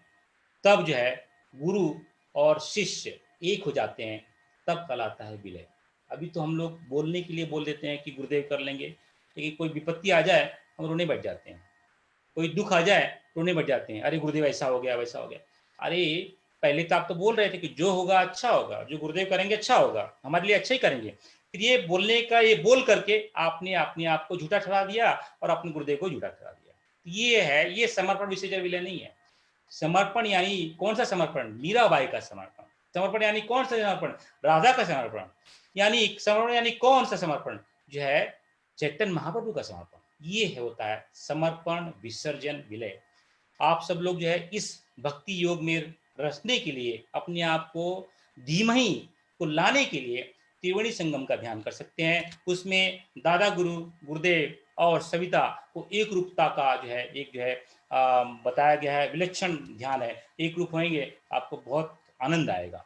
तब जो है गुरु और शिष्य एक हो जाते हैं, तब कहलाता है विलय। अभी तो हम लोग बोलने के लिए बोल देते हैं कि गुरुदेव कर लेंगे, लेकिन कोई विपत्ति आ जाए हम रोने बैठ जाते हैं, कोई दुख आ जाए रोने बैठ जाते हैं, अरे गुरुदेव ऐसा हो गया वैसा हो गया। अरे पहले तो आप तो बोल रहे थे कि जो होगा अच्छा होगा, जो गुरुदेव करेंगे अच्छा होगा, हमारे लिए अच्छा ही करेंगे। फिर ये बोलने का, ये बोल करके आपने अपने आप को झूठा ठहरा दिया और अपने गुरुदेव को झूठा ठहरा दिया। ये है, ये समर्पण विसर्जन विलय नहीं है। समर्पण यानी कौन सा समर्पण? मीराबाई का समर्पण। समर्पण यानी कौन सा समर्पण? राधा का समर्पण। यानी समर्पण यानी कौन सा समर्पण? जो है चैतन्य महाप्रभु का समर्पण। ये है, होता है समर्पण विसर्जन विलय। आप सब लोग जो है इस भक्ति योग में रचने के लिए, अपने आप को धीमहि को लाने के लिए त्रिवेणी संगम का ध्यान कर सकते हैं। उसमें दादा गुरु, गुरुदेव और सविता को एक रूपता का जो है, एक जो है बताया गया है, विलक्षण ध्यान है। एक रूप होंगे, आपको बहुत आनंद आएगा।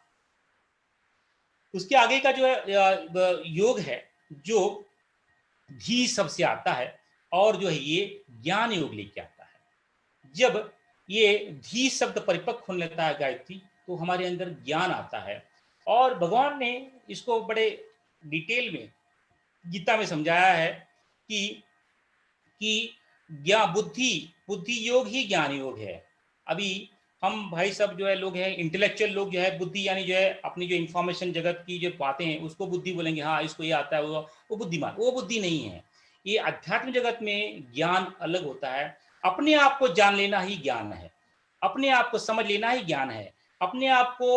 उसके आगे का जो है योग है, जो धी शब्द से आता है, और जो है ये ज्ञान योग लेके आता है। जब ये धी शब्द परिपक्व होने लगता है गायत्री, तो हमारे अंदर ज्ञान आता है। और भगवान ने इसको बड़े डिटेल में गीता में समझाया है कि ज्ञान बुद्धि, बुद्धि योग ही ज्ञान योग है। अभी हम भाई सब जो है लोग हैं, इंटेलेक्चुअल लोग जो है, बुद्धि यानी जो है अपनी जो इंफॉर्मेशन जगत की जो बातें हैं उसको बुद्धि बोलेंगे, हाँ इसको ये आता है, वो बुद्धिमान, वो बुद्धि नहीं है। ये अध्यात्म जगत में ज्ञान अलग होता है। अपने आप को जान लेना ही ज्ञान है, अपने आप को समझ लेना ही ज्ञान है, अपने आप को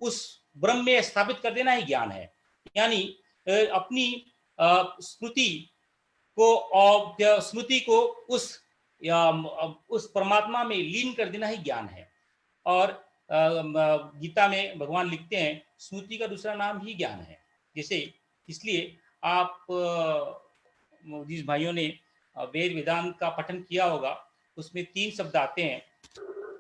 उस ब्रह्म में स्थापित कर देना ही ज्ञान है। यानी अपनी स्मृति को और स्मृति को उस परमात्मा में लीन कर देना ही ज्ञान है। और गीता में भगवान लिखते हैं स्मृति का दूसरा नाम ही ज्ञान है। जैसे इसलिए आप जिस भाइयों ने वेद वेदांत का पठन किया होगा, उसमें 3 शब्द आते हैं,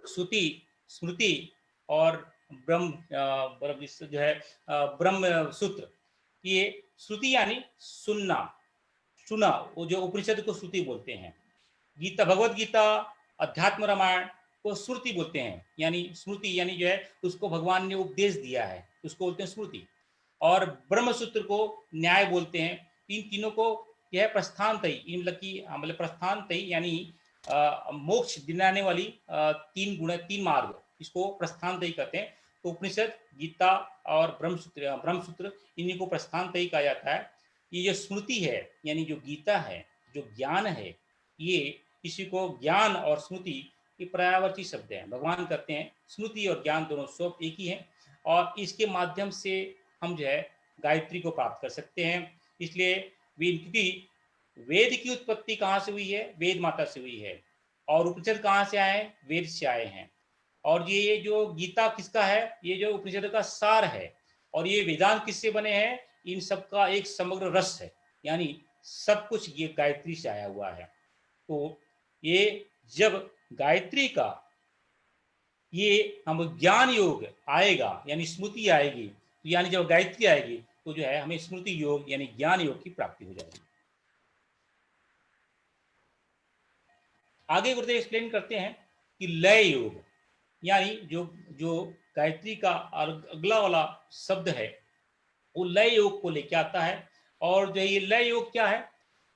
श्रुति, स्मृति और ब्रह्म, जो है ब्रह्म सूत्र। ये श्रुति यानी सुनना, सुना, वो जो उपनिषद को श्रुति बोलते हैं। गीता, भगवत गीता, अध्यात्म रामायण को श्रुति बोलते हैं। यानी स्मृति यानी जो है उसको भगवान ने उपदेश दिया है, उसको बोलते हैं स्मृति। और ब्रह्म सूत्र को न्याय बोलते हैं। इन तीनों को यह प्रस्थान तय, मतलब प्रस्थान तय यानी मोक्ष दिलाने वाली 3 गुण, 3 मार्ग, इसको प्रस्थान तय कहते हैं। तो उपनिषद, गीता और ब्रह्मसूत्र इन्हीं को प्रस्थान तय कहा जाता है। ये जो स्मृति है यानी जो गीता है, जो ज्ञान है, ये किसी को ज्ञान और स्मृति ये पर्यायवाची शब्द हैं। भगवान कहते हैं स्मृति और ज्ञान दोनों सब एक ही हैं, और इसके माध्यम से हम जो है गायत्री को प्राप्त कर सकते हैं। इसलिए क्योंकि वेद की उत्पत्ति कहाँ से हुई है? वेद माता से हुई है। और उपनिषद कहाँ से आए हैं? वेद से आए हैं। और ये जो गीता किसका है? ये जो उपनिषद का सार है। और ये वेदांत किससे बने हैं? इन सब का एक समग्र रस है, यानी सब कुछ ये गायत्री से आया हुआ है। तो ये जब गायत्री का ये हम ज्ञान योग आएगा, यानी स्मृति आएगी, यानी जब गायत्री आएगी तो जो है हमें स्मृति योग यानी ज्ञान योग की प्राप्ति हो जाएगी। आगे गुरुदेव एक्सप्लेन करते हैं कि लय योग, यानी जो गायत्री का अगला वाला शब्द है वो लय योग को लेके आता है। और जो ये लय योग क्या है?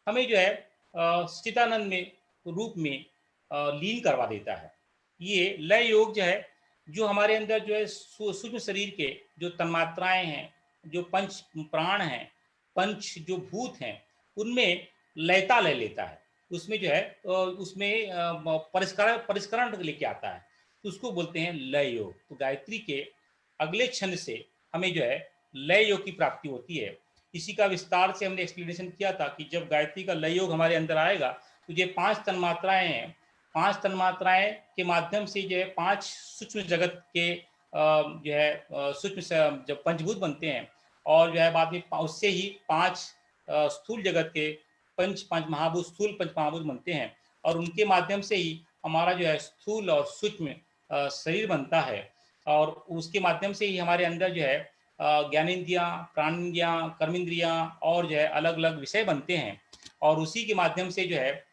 हमें जो है सच्चिदानंद में रूप में लीन करवा देता है। ये लय योग जो है, जो हमारे अंदर जो है सूक्ष्म शरीर के जो तन्मात्राएं हैं, जो पंच प्राण हैं, पंच जो भूत हैं, उनमें लयता ले लेता है। उसमें जो है उसमें परिष्करण लेके आता है, तो उसको बोलते हैं लय योग। तो गायत्री के अगले क्षण से हमें जो है लय योग की प्राप्ति होती है। इसी का विस्तार से हमने एक्सप्लेनेशन किया था कि जब गायत्री का लय योग हमारे अंदर आएगा तो ये 5 तन्मात्राएं हैं, 5 तन्मात्राएं के माध्यम से जो है 5 सूक्ष्म जगत के जो है सूक्ष्म जब पंचभूत बनते हैं, और जो है बाद में उससे ही 5 स्थूल जगत के पंच महाभूत, स्थूल पंच महाभूत बनते हैं। और उनके माध्यम से ही हमारा जो है स्थूल और सूक्ष्म शरीर बनता है और उसके माध्यम से ही हमारे अंदर जो है ज्ञानेंद्रियाँ, प्राणेंद्रियाँ, कर्मेंद्रियाँ और जो है अलग-अलग विषय बनते हैं और उसी के माध्यम से जो है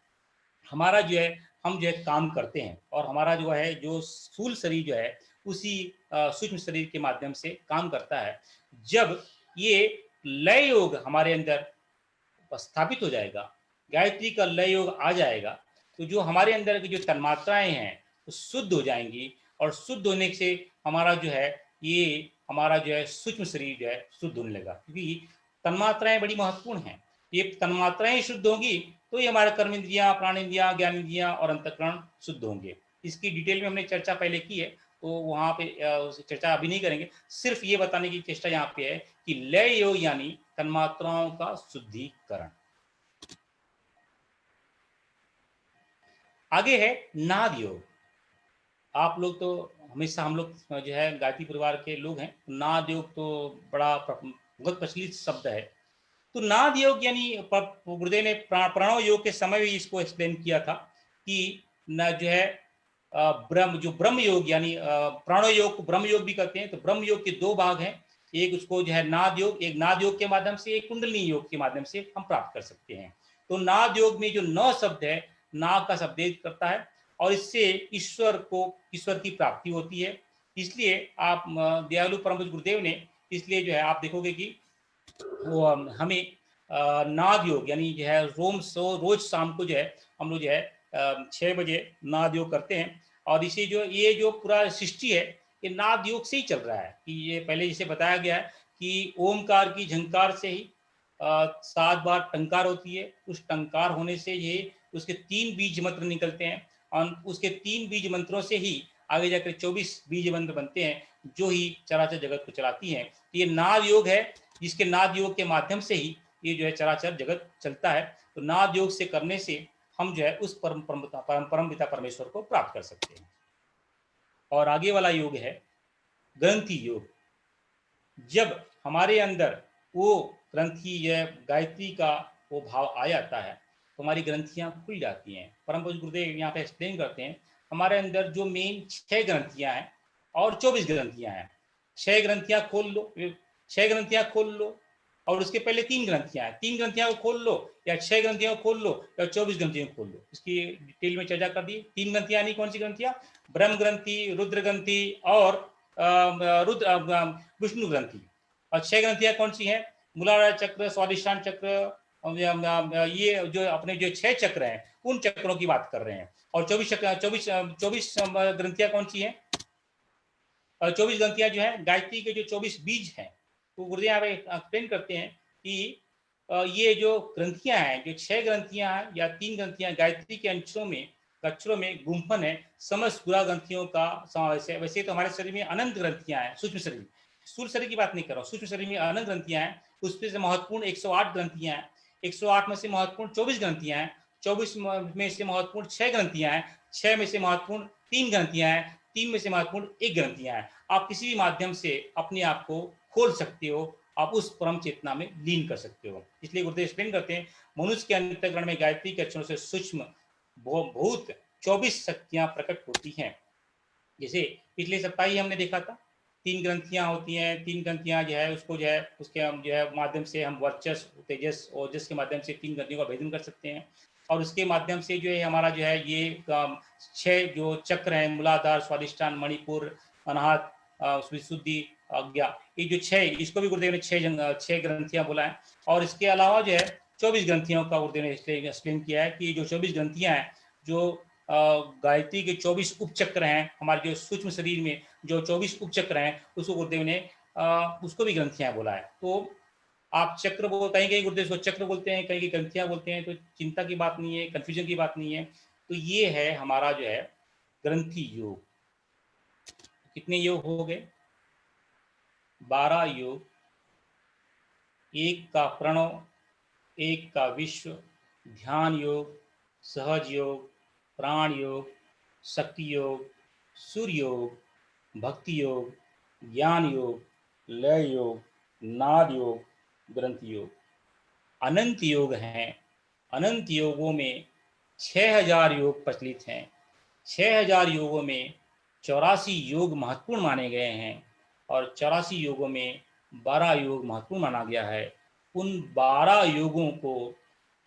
हमारा जो है हम जो है काम करते हैं और हमारा जो है जो स्थूल शरीर जो है उसी सूक्ष्म शरीर के माध्यम से काम करता है। जब ये लय योग हमारे अंदर स्थापित हो जाएगा, गायत्री का लय योग आ जाएगा, तो जो हमारे अंदर की जो तन्मात्राएँ हैं, वो शुद्ध हो जाएँगी और शुद्ध होने से हमारा जो है ये हमारा जो है सूक्ष्म शरीर जो है शुद्ध होने लगा। क्योंकि तन्मात्राएँ बड़ी महत्वपूर्ण हैं। ये तन्मात्राएँ शुद्ध होंगी, तो ये हमारे कर्मेंद्रियाँ, प्राणेंद्रियाँ, ज्ञानेंद्रियाँ और अंतःकरण शुद्ध होंगे। इसकी डिटेल में हमने चर्चा पहले की है, तो वहाँ पे उस चर्चा अभी नहीं करेंगे। सिर्फ़ ये बताने की चेष्टा यहाँ पे है कि लय योग यानी तन्मात्राओं का शुद्धिकरण। आगे है नाद योग। आप लोग तो हमेशा हम लोग जो है गायत्री परिवार के लोग हैं, नाद योग तो बड़ा बहुत प्रचलित शब्द है। तो नाद योग यानी गुरुदेव ने प्रणव योग के समय भी इसको एक्सप्लेन किया था कि न जो है ब्रह्म जो ब्रह्म योग यानी प्राणो योग को ब्रह्म योग भी कहते हैं। तो ब्रह्म योग के दो भाग हैं, एक उसको जो है नाद योग, एक नाद योग के माध्यम से, एक कुंडलिनी योग के माध्यम से हम प्राप्त कर सकते हैं। तो नाद योग में जो नौ शब्द है, नाग का शब्द करता है और इससे ईश्वर की प्राप्ति होती है। इसलिए आप दयालु परम पूज्य गुरुदेव ने इसलिए जो है आप देखोगे कि वो हमें नाद योग यानी जो है रोज शाम को जो है हम लोग जो है 6 बजे नाद योग करते हैं और इसे जो ये जो पूरा सृष्टि है ये नाद योग से ही चल रहा है कि ये पहले जैसे बताया गया है कि ओमकार की झंकार से ही 7 बार टंकार होती है। उस टंकार होने से ये उसके 3 बीज मंत्र निकलते हैं और उसके 3 बीज मंत्रों से ही आगे जाकर 24 बीज मंत्र बनते हैं जो ही चराचर जगत को चलाती हैं। तो ये नाद योग है जिसके नाद योग के माध्यम से ही ये जो है चराचर जगत चलता है। तो नाद योग से करने से हम जो है उस परम पिता परमेश्वर को प्राप्त कर सकते हैं। और आगे वाला योग है ग्रंथि योग। जब हमारे अंदर वो ग्रंथि या गायत्री का वो भाव आ जाता है तो हमारी ग्रंथियां खुल जाती हैं। परम पूज्य गुरुदेव यहाँ पे एक्सप्लेन करते हैं हमारे अंदर जो मेन 6 ग्रंथियां हैं और 24 ग्रंथियां हैं। 6 ग्रंथियां खोल लो, 6 ग्रंथियां खोल लो और उसके पहले 3 ग्रंथियां हैं, 3 ग्रंथियां को खोल लो या 6 ग्रंथियां को खोल लो या 24 ग्रंथियां को खोल लो। इसकी डिटेल में चर्चा कर दी। 3 ग्रंथियां नहीं, कौन सी ग्रंथियां? ब्रह्म ग्रंथि, रुद्र ग्रंथि और विष्णु ग्रंथि। और 6 ग्रंथियां कौन सी हैं? मूलाधार चक्र, स्वादिष्ठान चक्र, ये जो अपने जो 6 चक्र हैं उन चक्रों की बात कर रहे हैं। और 24 ग्रंथियां कौन सी हैं? 24 ग्रंथियां जो है गायत्री के जो 24 बीज हैं। तो गुरुदेव यहाँ पे एक्सप्लेन करते हैं कि ये जो ग्रंथियां हैं, जो 6 ग्रंथियां हैं या 3 ग्रंथियां गायत्री के अक्षरों में गुम्फन है समस्त गुरा ग्रंथियों का समावेश है। वैसे तो हमारे शरीर में अनंत ग्रंथियां हैं, सूक्ष्म शरीर, स्थूल शरीर की बात नहीं कर रहा हूँ, सूक्ष्म शरीर में अनंत ग्रंथियां हैं। उसमें से महत्वपूर्ण 108 ग्रंथियां हैं, 108 में से महत्वपूर्ण 24 ग्रंथियां हैं, 24 में से महत्वपूर्ण 6 ग्रंथियां हैं, 6 में से महत्वपूर्ण 3 ग्रंथियां हैं, 3 में से महत्वपूर्ण 1 ग्रंथियां हैं। आप किसी भी माध्यम से अपने आप को खोल सकते हो, आप उस परम चेतना में लीन कर सकते हो। इसलिए गुरुदेव एक्सप्लेन करते हैं मनुष्य के अंतःकरण में गायत्री के अक्षरों से सूक्ष्म भूत 24 शक्तियां प्रकट होती हैं। जैसे पिछले सप्ताह ही हमने देखा था 3 ग्रंथियां होती हैं, 3 ग्रंथियां जो है उसको जो है उसके हम जो है माध्यम से हम वर्चस्व, तेजस, ओजस के माध्यम से 3 ग्रंथियों का भेदन कर सकते हैं। और उसके माध्यम से जो है हमारा जो है ये 6 जो चक्र हैं, मूलाधार, स्वादिष्ठान, मणिपुर, अनाहत, विशुद्धि, आज्ञा, ये जो 6, इसको भी गुरुदेव ने 6 ग्रंथियां बोला है। और इसके अलावा जो है 24 ग्रंथियों का गुरुदेव ने एक्सप्लेन किया है कि जो 24 ग्रंथियां हैं, जो गायत्री के 24 उपचक्र हैं, हमारे जो सूक्ष्म शरीर में जो 24 उपचक्र हैं उसको गुरुदेव ने उसको भी ग्रंथियां बोला है। तो आप चक्र बोल, कहीं कहीं गुरुदेव उसको चक्र बोलते हैं, कहीं कहीं ग्रंथियां बोलते हैं, तो चिंता की बात नहीं है, कंफ्यूजन की बात नहीं है। तो ये है हमारा जो है ग्रंथि योग। कितने योग हो गए? 12 योग। एक का प्रणव, एक का विश्व, ध्यान योग, सहज योग, प्राण योग, शक्ति योग, सूर्य योग, भक्ति योग, ज्ञान योग, लय योग, नाद योग, ग्रंथि योग। अनंत योग हैं। अनंत योगों में 6000 योग प्रचलित हैं। 6000 योगों में 84 योग महत्वपूर्ण माने गए हैं और 84 योगों में 12 योग महत्वपूर्ण माना गया है। उन 12 योगों को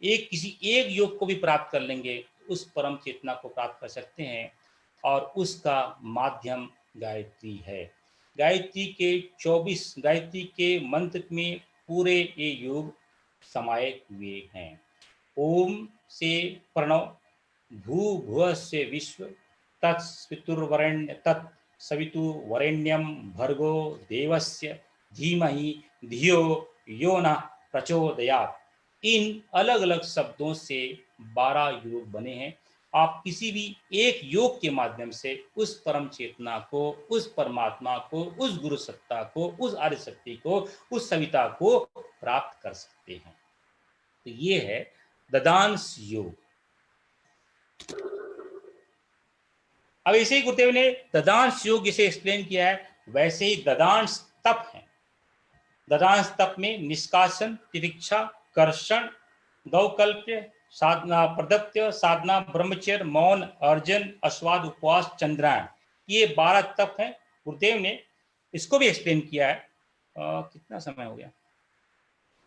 किसी एक योग को भी प्राप्त कर लेंगे, उस परम चेतना को प्राप्त कर सकते हैं और उसका माध्यम गायत्री है। गायत्री के मंत्र में पूरे ये योग समाये हुए हैं। ओम से प्रणव, भूर्भुवस्सुः विश्व, तत्सवितुर्वरेण्यं भर्गो देवस्य धीमहि धियो यो नः प्रचोदयात्। इन अलग अलग शब्दों से 12 योग बने हैं। आप किसी भी एक योग के माध्यम से उस परम चेतना को, उस परमात्मा को, उस गुरु सत्ता को, उस आर्य शक्ति को, उस सविता को प्राप्त कर सकते हैं। तो ये है ददांश योग। अब ऐसे ही गुरुदेव ने ददांश योग जिसे एक्सप्लेन किया है, वैसे ही ददांश तप है। ददांश तप में निष्कासन, तितिक्षा, कर्षण, गौकल्प्य, साधना, प्रदत्य, साधना, ब्रह्मचर्य, मौन, अर्जन, अश्वाद, उपवास, चंद्रायन, ये 12 तप हैं। गुरुदेव ने इसको भी एक्सप्लेन किया है। कितना समय हो गया?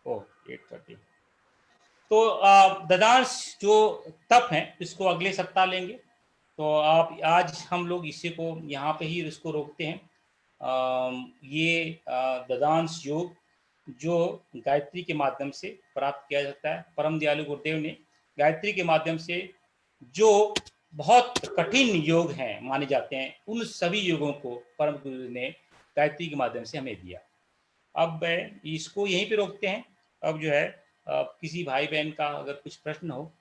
8:30। तो ददांश जो तप है इसको अगले सप्ताह लेंगे। तो आप आज हम लोग इसी को यहाँ पे ही इसको रोकते हैं। ये ददांश योग जो गायत्री के माध्यम से प्राप्त किया जाता है। परम दयालु गुरुदेव ने गायत्री के माध्यम से जो बहुत कठिन योग हैं माने जाते हैं, उन सभी योगों को परम गुरु ने गायत्री के माध्यम से हमें दिया। अब इसको यहीं पे रोकते हैं। अब जो है किसी भाई बहन का अगर कुछ प्रश्न हो